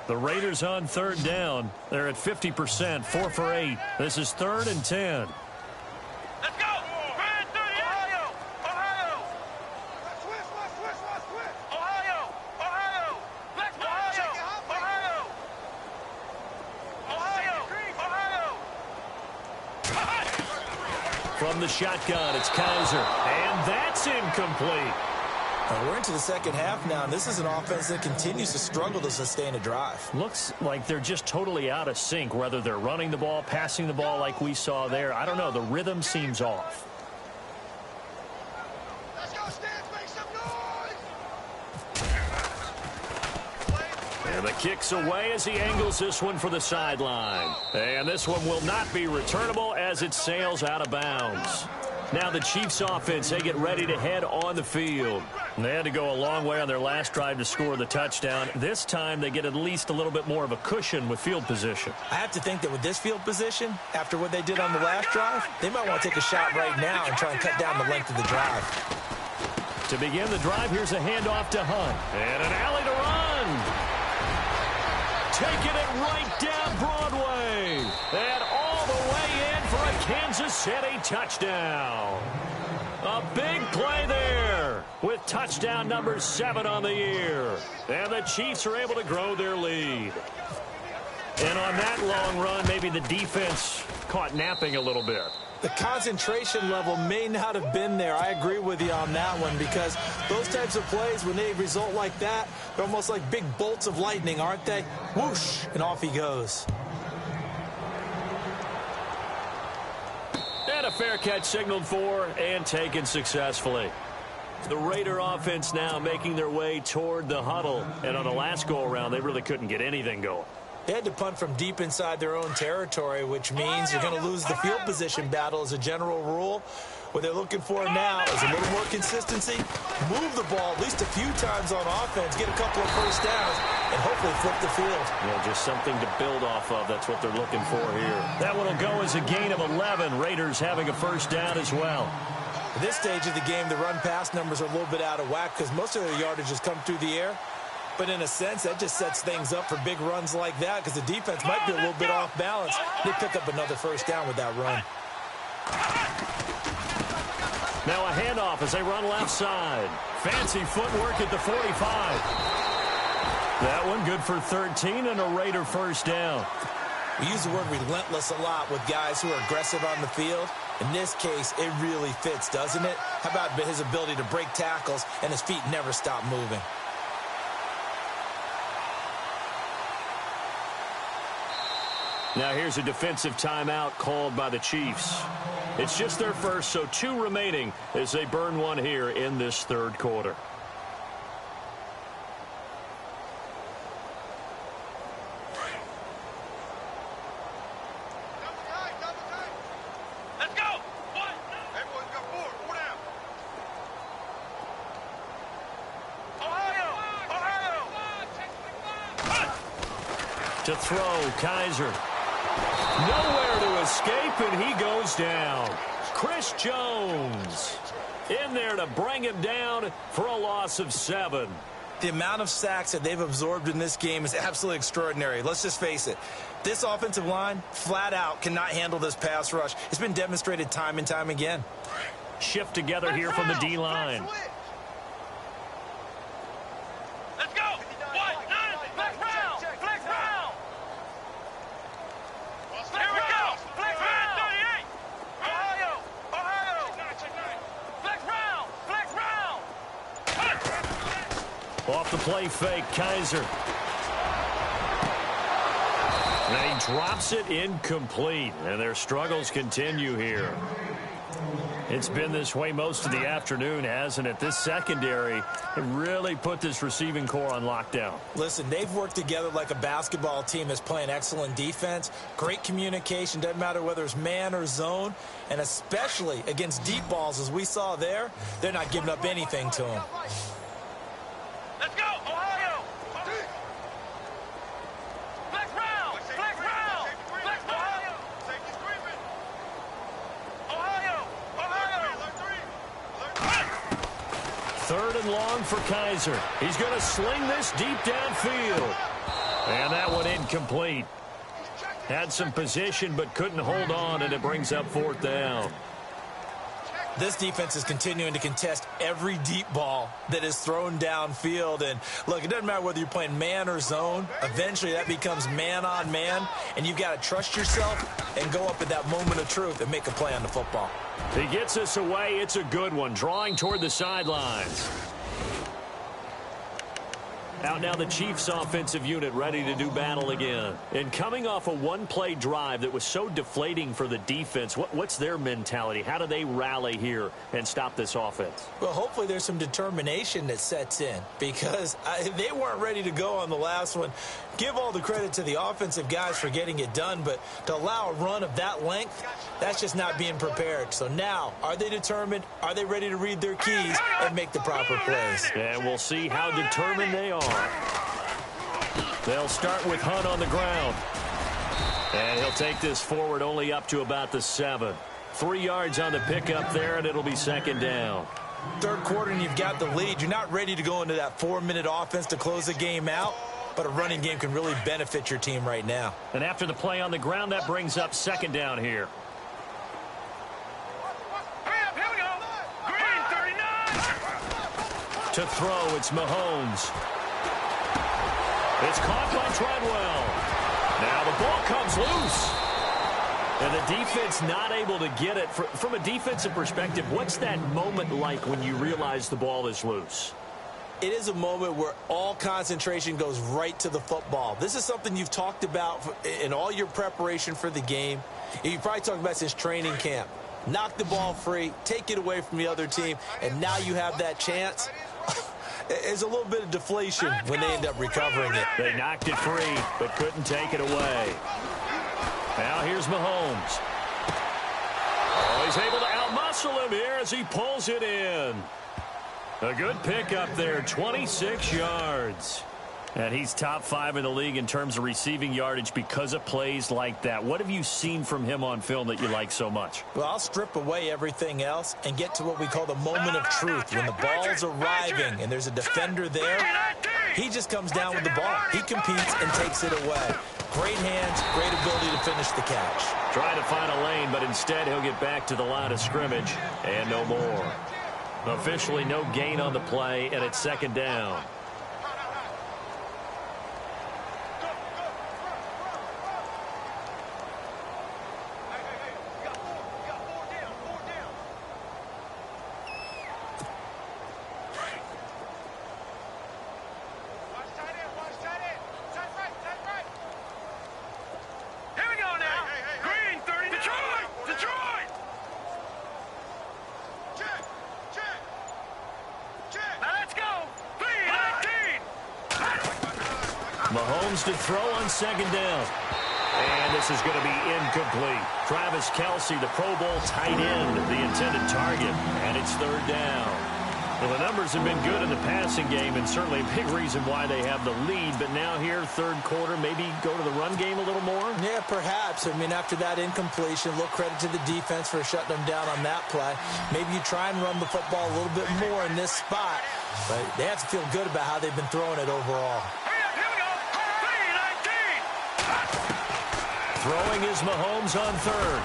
The Raiders on third down. They're at 50%, 4 for 8. This is 3rd and 10. Let's go! Ohio! Ohio! Ohio! Ohio! Let's go! Ohio! Ohio! Ohio! From the shotgun, it's Kaiser. And that's incomplete. We're into the second half now, and this is an offense that continues to struggle to sustain a drive. Looks like they're just totally out of sync, whether they're running the ball, passing the ball like we saw there. I don't know. The rhythm seems off. Let's go, Stans, make some noise! And the kick's away as he angles this one for the sideline. And this one will not be returnable as it sails out of bounds. Now the Chiefs offense, they get ready to head on the field. And they had to go a long way on their last drive to score the touchdown. This time they get at least a little bit more of a cushion with field position. I have to think that with this field position, after what they did on the last drive, they might want to take a shot right now and try and cut down the length of the drive. To begin the drive, here's a handoff to Hunt. And an alley to run. Taking it right down Broadway. And all the way in for a Kansas City touchdown. A big play there with touchdown number 7 on the year. And the Chiefs are able to grow their lead. And on that long run, maybe the defense caught napping a little bit. The concentration level may not have been there. I agree with you on that one, because those types of plays, when they result like that, they're almost like big bolts of lightning, aren't they? Whoosh, and off he goes. And a fair catch signaled for and taken successfully. The Raider offense now making their way toward the huddle. And on the last go-around, they really couldn't get anything going. They had to punt from deep inside their own territory, which means you're going to lose the field position battle as a general rule. What they're looking for now is a little more consistency, move the ball at least a few times on offense, get a couple of first downs, and hopefully flip the field. Yeah, just something to build off of. That's what they're looking for here. That one will go as a gain of 11. Raiders having a first down as well. At this stage of the game, the run-pass numbers are a little bit out of whack because most of their yardage has come through the air. But in a sense, that just sets things up for big runs like that because the defense might be a little bit off balance. They pick up another first down with that run. Now a handoff as they run left side. Fancy footwork at the 45. That one good for 13 and a Raider first down. We use the word relentless a lot with guys who are aggressive on the field. In this case, it really fits, doesn't it? How about his ability to break tackles and his feet never stop moving? Now here's a defensive timeout called by the Chiefs. It's just their first, so 2 remaining as they burn one here in this third quarter. Let's go! Everyone's got 4 down. Ohio! To throw, Kaiser. Nowhere to escape, and he goes down. Chris Jones in there to bring him down for a loss of 7. The amount of sacks that they've absorbed in this game is absolutely extraordinary. Let's just face it. This offensive line, flat out, cannot handle this pass rush. It's been demonstrated time and time again. Shift together here from the D-line. Let's go! Flex round! Flex round! Here we go! Flex round! 38! Ohio! Flex round! Flex round! Off the play fake, Kaiser. And he drops it incomplete, and their struggles continue here. It's been this way most of the afternoon, hasn't it? This secondary it really put this receiving core on lockdown. Listen, they've worked together like a basketball team that's playing excellent defense. Great communication, doesn't matter whether it's man or zone. And especially against deep balls, as we saw there, they're not giving up anything to them. Let's go! 3rd and long for Kaiser. He's going to sling this deep downfield. And that one incomplete. Had some position but couldn't hold on, and it brings up 4th down. This defense is continuing to contest every deep ball that is thrown downfield. And, look, it doesn't matter whether you're playing man or zone. Eventually that becomes man on man, and you've got to trust yourself and go up at that moment of truth and make a play on the football. He gets us away. It's a good one, drawing toward the sidelines. Out now the Chiefs offensive unit ready to do battle again. And coming off a one-play drive that was so deflating for the defense, what's their mentality? How do they rally here and stop this offense? Well, hopefully there's some determination that sets in, because they weren't ready to go on the last one. Give all the credit to the offensive guys for getting it done, but to allow a run of that length, that's just not being prepared. So now, are they determined? Are they ready to read their keys and make the proper plays? And we'll see how determined they are. They'll start with Hunt on the ground. And he'll take this forward only up to about the 7. 3 yards on the pickup there, and it'll be 2nd down. 3rd quarter, and you've got the lead. You're not ready to go into that 4-minute offense to close the game out, but a running game can really benefit your team right now. And after the play on the ground, that brings up 2nd down here. Here we go. Green 39. To throw, it's Mahomes. It's caught by Treadwell. Now the ball comes loose. And the defense not able to get it. From a defensive perspective, what's that moment like when you realize the ball is loose? It is a moment where all concentration goes right to the football. This is something you've talked about in all your preparation for the game. You've probably talked about since training camp. Knock the ball free, take it away from the other team, and now you have that chance. It's a little bit of deflation when they end up recovering it. They knocked it free, but couldn't take it away. Now here's Mahomes. Oh, he's able to outmuscle him here as he pulls it in. A good pickup there, 26 yards. And he's top 5 in the league in terms of receiving yardage because of plays like that. What have you seen from him on film that you like so much? Well, I'll strip away everything else and get to what we call the moment of truth. When the ball's arriving and there's a defender there, he just comes down with the ball. He competes and takes it away. Great hands, great ability to finish the catch. Trying to find a lane, but instead he'll get back to the line of scrimmage and no more. Officially no gain on the play, and it's 2nd down. Mahomes to throw on 2nd down. And this is going to be incomplete. Travis Kelce, the Pro Bowl tight end, the intended target. And it's 3rd down. Well, the numbers have been good in the passing game, and certainly a big reason why they have the lead. But now here, 3rd quarter, maybe go to the run game a little more? Yeah, perhaps. I mean, after that incompletion, a little credit to the defense for shutting them down on that play. Maybe you try and run the football a little bit more in this spot. But they have to feel good about how they've been throwing it overall. Throwing is Mahomes on 3rd.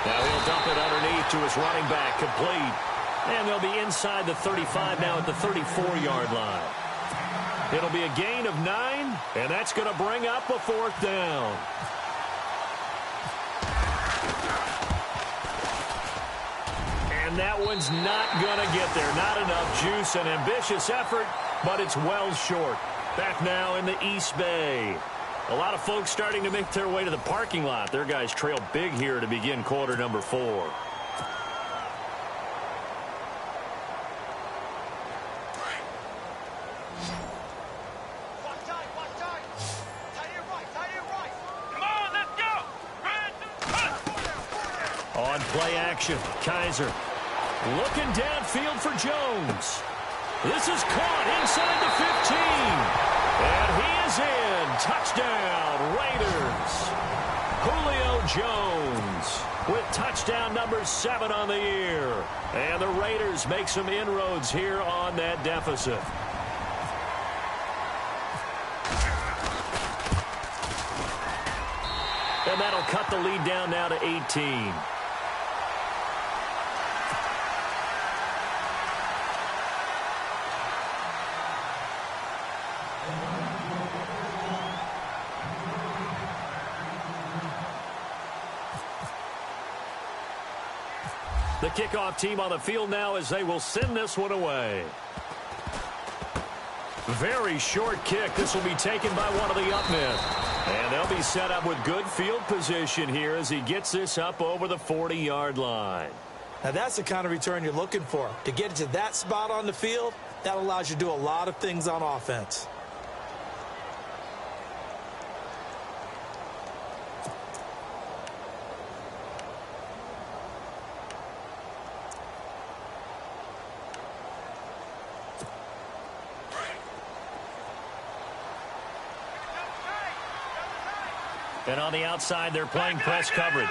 Now he'll dump it underneath to his running back, complete. And they'll be inside the 35 now at the 34-yard line. It'll be a gain of 9, and that's going to bring up a 4th down. And that one's not going to get there. Not enough juice, an ambitious effort, but it's well short. Back now in the East Bay. A lot of folks starting to make their way to the parking lot. Their guys trail big here to begin quarter number 4. On play action, Kaiser looking downfield for Jones. This is caught inside the 15. And he is in. Touchdown, Raiders. Julio Jones. with touchdown number 7 on the year. And the Raiders make some inroads here on that deficit. And that'll cut the lead down now to 18. The kickoff team on the field now as they will send this one away. Very short kick. This will be taken by one of the up men. And they'll be set up with good field position here as he gets this up over the 40-yard line. Now that's the kind of return you're looking for. To get it to that spot on the field, that allows you to do a lot of things on offense. And on the outside, they're playing press coverage.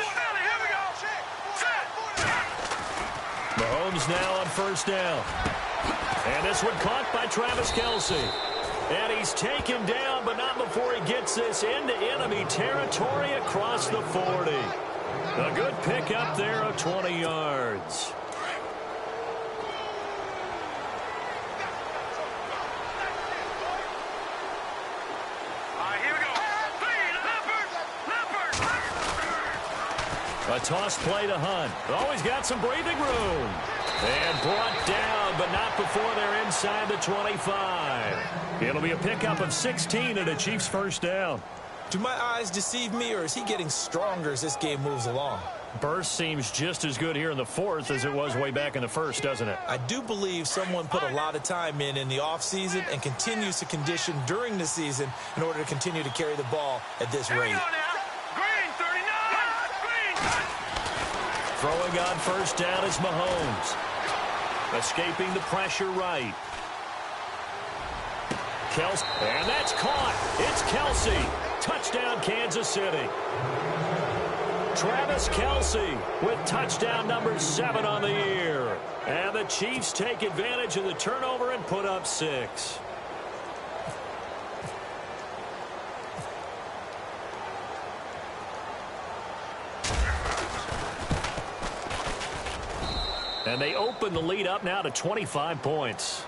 Mahomes now on first down. And this one caught by Travis Kelce. And he's taken down, but not before he gets this into enemy territory across the 40. A good pick up there of 20 yards. A toss play to Hunt. Always got some breathing room. And brought down, but not before they're inside the 25. It'll be a pickup of 16 and a Chiefs first down. Do my eyes deceive me, or is he getting stronger as this game moves along? Burst seems just as good here in the fourth as it was way back in the first, doesn't it? I do believe someone put a lot of time in the offseason and continues to condition during the season in order to continue to carry the ball at this rate. Throwing on first down is Mahomes. Escaping the pressure right. Kelce, and that's caught. It's Kelce. Touchdown, Kansas City. Travis Kelce with touchdown number 7 on the year. And the Chiefs take advantage of the turnover and put up 6. And they open the lead up now to 25 points.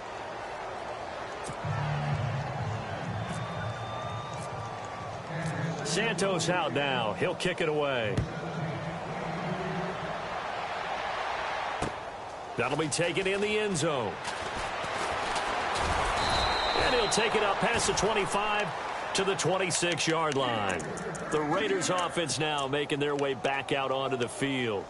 Santos out now. He'll kick it away. That'll be taken in the end zone. And he'll take it up past the 25 to the 26-yard line. The Raiders offense now making their way back out onto the field.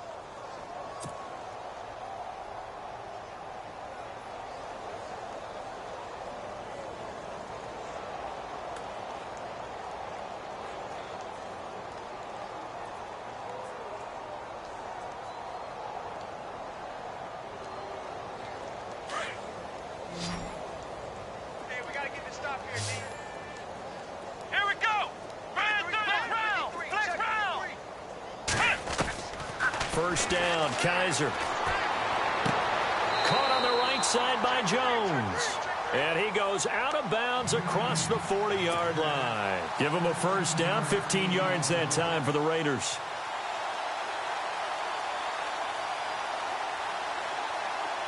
First down, Kaiser. Caught on the right side by Jones. And he goes out of bounds across the 40-yard line. Give him a first down, 15 yards that time for the Raiders.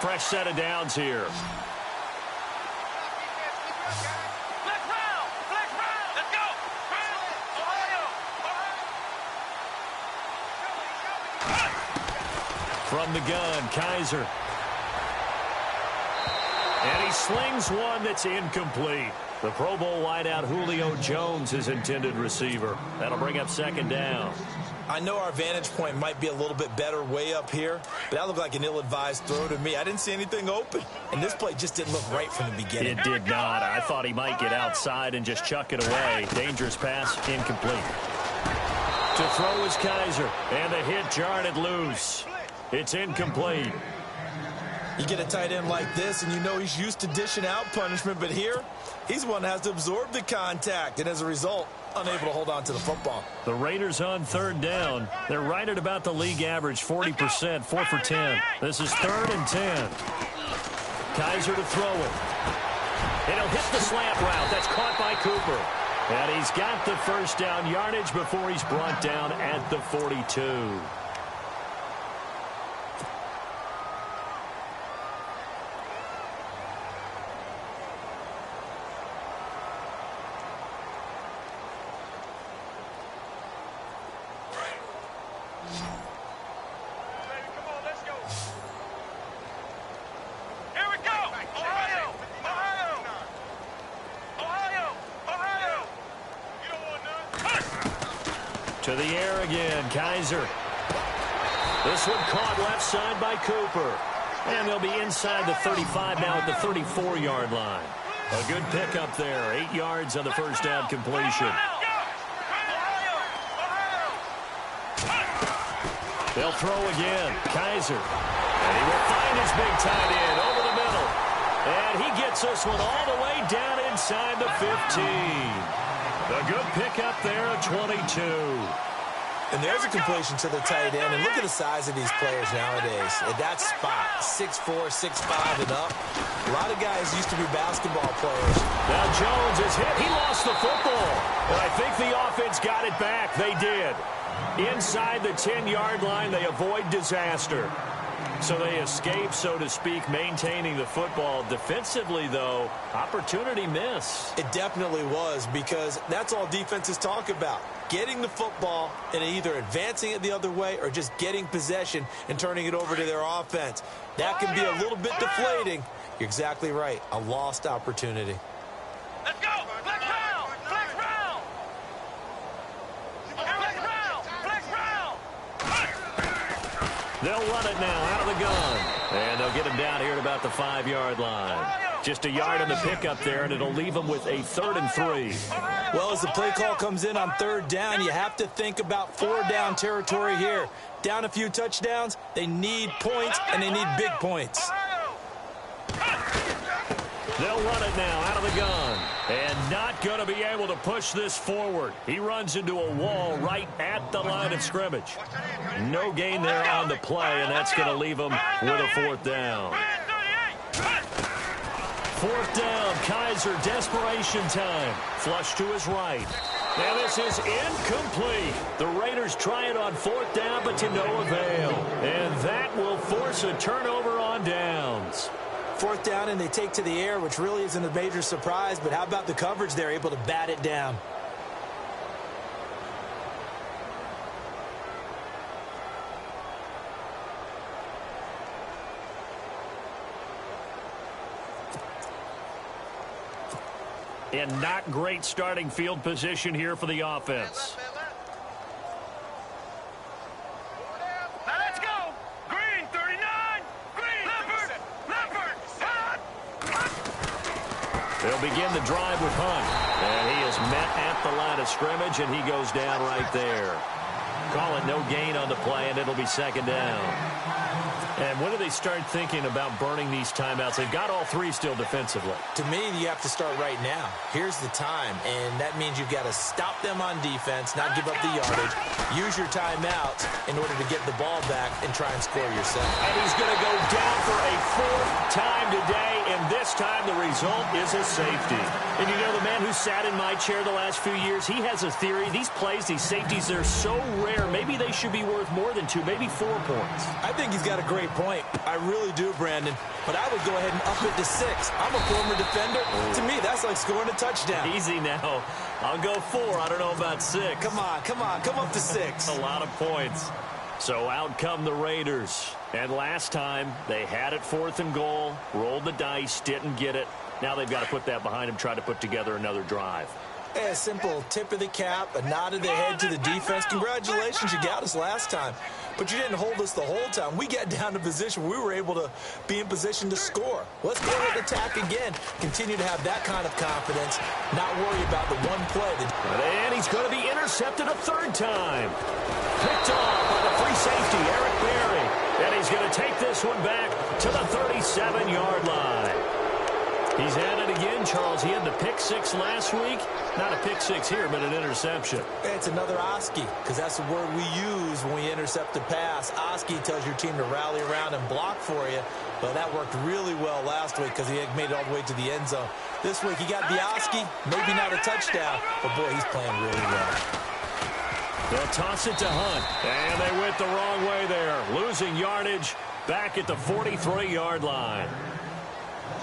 Fresh set of downs here. From the gun, Kaiser. And he slings one that's incomplete. The Pro Bowl wideout Julio Jones, his intended receiver. That'll bring up second down. I know our vantage point might be a little bit better way up here, but that looked like an ill-advised throw to me. I didn't see anything open, and this play just didn't look right from the beginning. It did not. I thought he might get outside and just chuck it away. Dangerous pass, incomplete. To throw is Kaiser, and the hit jarred it loose. It's incomplete. You get a tight end like this, and you know he's used to dishing out punishment, but here, he's one that has to absorb the contact, and as a result, unable to hold on to the football. The Raiders on third down. They're right at about the league average, 40%, 4 for 10. This is 3rd and 10. Kaiser to throw it. And he'll hit the slant route. That's caught by Cooper. And he's got the first down yardage before he's brought down at the 42. To the air again, Kaiser. This one caught left side by Cooper. And they'll be inside the 35 now at the 34-yard line. A good pickup there, 8 yards on the first down completion. They'll throw again, Kaiser. And he will find his big tight end over the middle. And he gets this one all the way down inside the 15. A good pickup there at 22. And there's a completion to the tight end. And look at the size of these players nowadays. At that spot, 6'4", 6'5", and up. A lot of guys used to be basketball players. Now Jones is hit. He lost the football. But I think the offense got it back. They did. Inside the 10-yard line, they avoid disaster. So they escape, so to speak, maintaining the football. Defensively, though, opportunity miss. It definitely was, because that's all defenses talk about. Getting the football and either advancing it the other way or just getting possession and turning it over to their offense. That can be a little bit deflating. You're exactly right. A lost opportunity. Let's go! Flex round! Flex round! Flex round! Flex round! They'll run it now out of the gun. And they'll get him down here at about the 5-yard line. Just a yard on the pickup there, and it'll leave them with a 3rd and 3. Well, as the play call comes in on 3rd down, you have to think about 4-down territory here. Down a few touchdowns, they need points, and they need big points. They'll run it now out of the gun. And not going to be able to push this forward. He runs into a wall right at the line of scrimmage. No gain there on the play, and that's going to leave him with a 4th down. 4th down, Kaiser, desperation time. Flush to his right. Now this is incomplete. The Raiders try it on 4th down, but to no avail. And that will force a turnover on downs. 4th down, and they take to the air, which really isn't a major surprise, but how about the coverage there, able to bat it down? And not great starting field position here for the offense. Now let's go! Green, 39! Green! Leopard! They'll begin the drive with Hunt. And he is met at the line of scrimmage, and he goes down right there. Call it no gain on the play, and it'll be 2nd down. And when do they start thinking about burning these timeouts? They've got all 3 still defensively. To me, you have to start right now. Here's the time, and that means you've got to stop them on defense, not give up the yardage, use your timeouts in order to get the ball back and try and score yourself. And he's going to go down for a 4th time today, and this time the result is a safety. And you know, the man who sat in my chair the last few years, he has a theory. These plays, these safeties, they're so rare. Maybe they should be worth more than 2, maybe 4 points. I think he's got a great point. I really do, Brandon. But I would go ahead and up it to 6. I'm a former defender. To me, that's like scoring a touchdown. Easy now. I'll go 4. I don't know about 6. Come on. Come up to 6. A lot of points. So out come the Raiders. And last time, they had it 4th and goal, rolled the dice, didn't get it. Now they've got to put that behind them, try to put together another drive. A simple tip of the cap, a nod of the head to the defense. Congratulations, you got us last time. But you didn't hold us the whole time. We got down to position where we were able to be in position to score. Let's go ahead and attack again. Continue to have that kind of confidence, not worry about the one play. And he's going to be intercepted a 3rd time. Picked off by the free safety, Eric Berry. And he's going to take this one back to the 37-yard line. He's at it again, Charles. He had the pick six last week. Not a pick six here, but an interception. It's another Oski, because that's the word we use when we intercept a pass. Oski tells your team to rally around and block for you. But that worked really well last week because he had made it all the way to the end zone. This week he got the Oski, maybe not a touchdown, but boy, he's playing really well. They'll toss it to Hunt, and they went the wrong way there. Losing yardage back at the 43-yard line.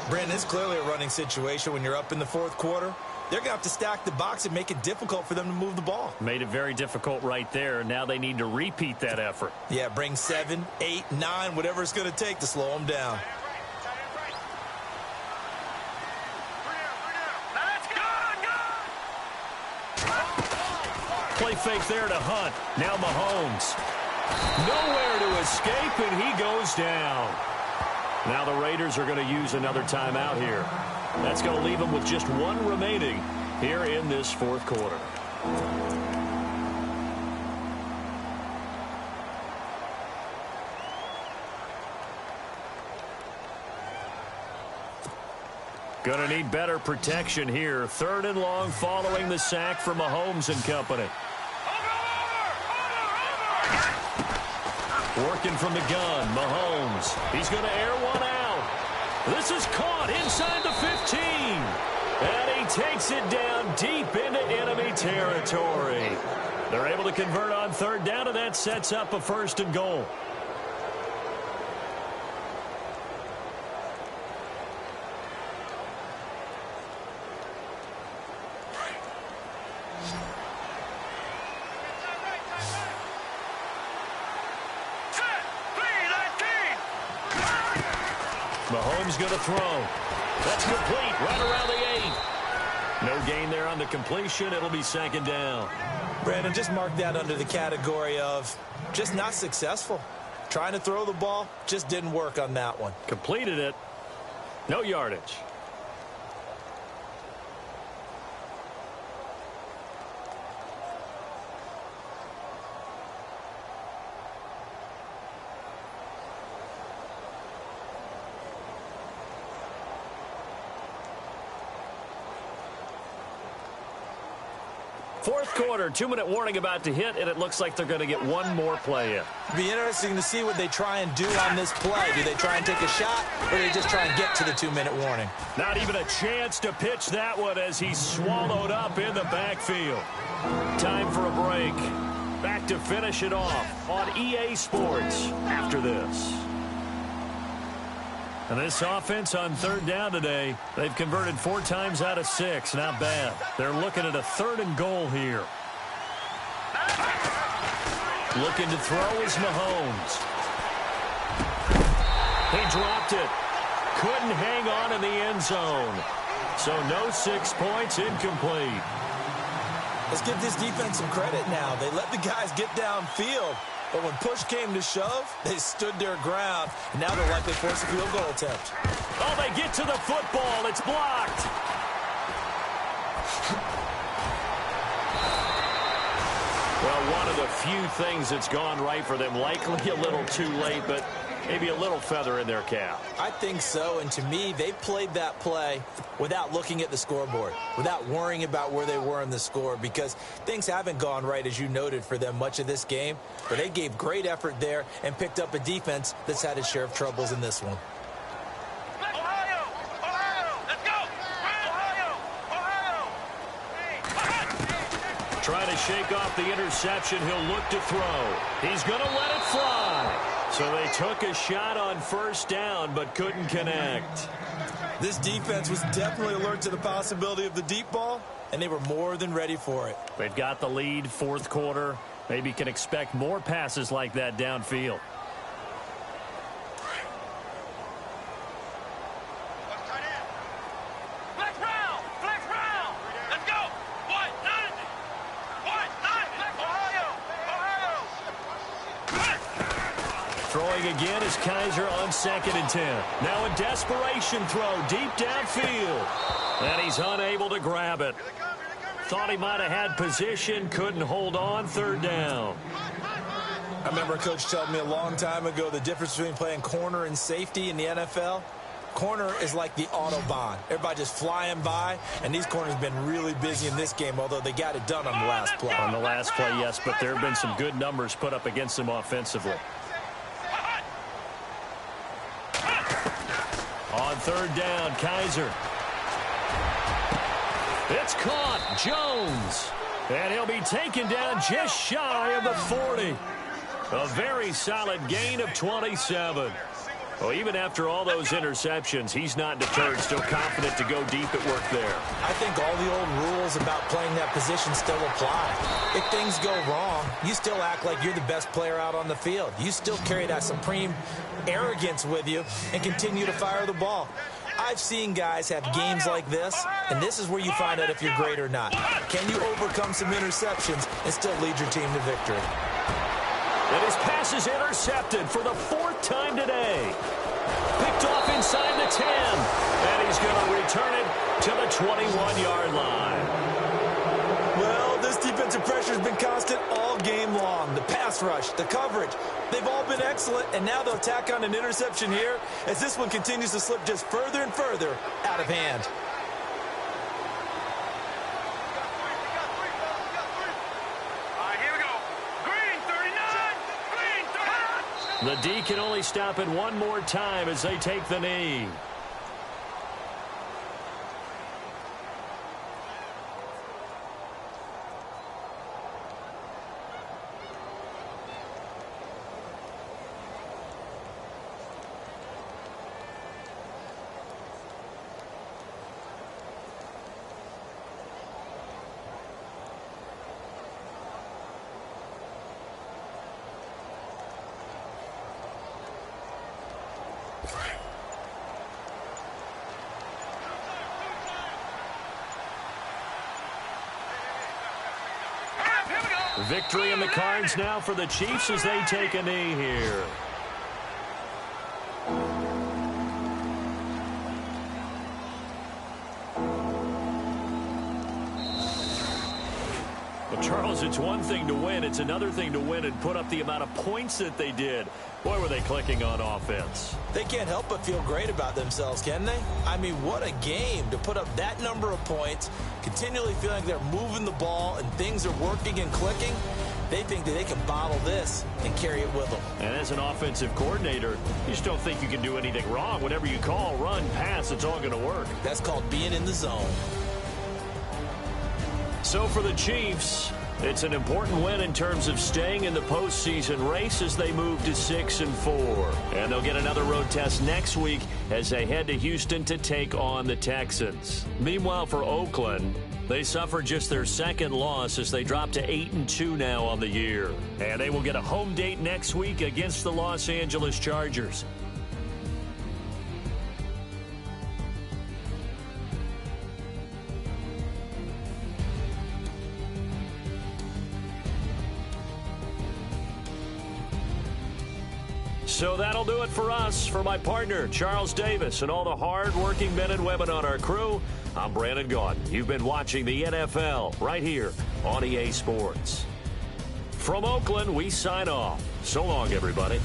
Brandon, it's clearly a running situation when you're up in the fourth quarter. They're going to have to stack the box and make it difficult for them to move the ball. Made it very difficult right there. Now they need to repeat that effort. Yeah, bring 7, 8, 9, whatever it's going to take to slow them down. Play fake there to Hunt. Now Mahomes. Nowhere to escape, and he goes down. Now the Raiders are going to use another timeout here. That's going to leave them with just one remaining here in this fourth quarter. Going to need better protection here. 3rd and long following the sack from Mahomes and company. Working from the gun, Mahomes. He's going to air one out. This is caught inside the 15. And he takes it down deep into enemy territory. They're able to convert on 3rd down, and that sets up a 1st and goal. Mahomes going to throw. That's complete right around the 8. No gain there on the completion. It'll be 2nd down. Brandon, just mark that under the category of just not successful. Trying to throw the ball, just didn't work on that one. Completed it. No yardage. Fourth quarter, 2-minute warning about to hit, and it looks like they're going to get one more play in. It'll be interesting to see what they try and do on this play. Do they try and take a shot, or do they just try and get to the 2-minute warning? Not even a chance to pitch that one as he's swallowed up in the backfield. Time for a break. Back to finish it off on EA Sports after this. And this offense on 3rd down today, they've converted 4 times out of 6. Not bad. They're looking at a 3rd and goal here. Looking to throw is Mahomes. He dropped it. Couldn't hang on in the end zone. So no 6 points, incomplete. Let's give this defense some credit now. They let the guys get downfield. But when push came to shove, they stood their ground. And now they'll likely force a field goal attempt. Oh, they get to the football. It's blocked. Well, one of the few things that's gone right for them. Likely a little too late, but maybe a little feather in their cap. I think so, and to me, they played that play without looking at the scoreboard, without worrying about where they were in the score, because things haven't gone right, as you noted, for them much of this game. But they gave great effort there and picked up a defense that's had its share of troubles in this one. Ohio! Ohio! Let's go! Ohio! Ohio! Trying to shake off the interception. He'll look to throw. He's going to let it fly. So they took a shot on 1st down, but couldn't connect. This defense was definitely alert to the possibility of the deep ball, and they were more than ready for it. They've got the lead, 4th quarter. Maybe can expect more passes like that downfield. Flex round! Flex round! Let's go! What? 9! What? 9! Ohio! Throwing again is Kaiser on 2nd and 10. Now a desperation throw deep downfield. And he's unable to grab it. Thought he might have had position, couldn't hold on, 3rd down. I remember a coach told me a long time ago the difference between playing corner and safety in the NFL. Corner is like the Autobahn. Everybody just flying by, and these corners have been really busy in this game, although they got it done on the last play. On the last play, yes, but there have been some good numbers put up against them offensively. On third down, Kaiser. It's caught. Jones. And he'll be taken down just shy of the 40. A very solid gain of 27. Well, even after all those interceptions, he's not deterred, still confident to go deep at work there. I think all the old rules about playing that position still apply. If things go wrong, you still act like you're the best player out on the field. You still carry that supreme arrogance with you and continue to fire the ball. I've seen guys have games like this, and this is where you find out if you're great or not. Can you overcome some interceptions and still lead your team to victory? And his pass is intercepted for the 4th time today. Picked off inside the 10. And he's going to return it to the 21-yard line. Well, this defensive pressure has been constant all game long. The pass rush, the coverage, they've all been excellent. And now they'll tack on an interception here as this one continues to slip just further and further out of hand. The D can only stop it one more time as they take the knee. Victory in the cards now for the Chiefs as they take a knee here. Well, Charles, it's one thing to win. It's another thing to win and put up the amount of points that they did. Boy, were they clicking on offense. They can't help but feel great about themselves, can they? I mean, what a game to put up that number of points, continually feeling like they're moving the ball and things are working and clicking. They think that they can bottle this and carry it with them. And as an offensive coordinator, you just don't think you can do anything wrong. Whatever you call, run, pass, it's all going to work. That's called being in the zone. So for the Chiefs, it's an important win in terms of staying in the postseason race as they move to 6-4. And they'll get another road test next week as they head to Houston to take on the Texans. Meanwhile, for Oakland, they suffered just their 2nd loss as they drop to 8-2 now on the year. And they will get a home date next week against the Los Angeles Chargers. So that'll do it for us. For my partner, Charles Davis, and all the hard-working men and women on our crew, I'm Brandon Gaudin. You've been watching the NFL right here on EA Sports. From Oakland, we sign off. So long, everybody.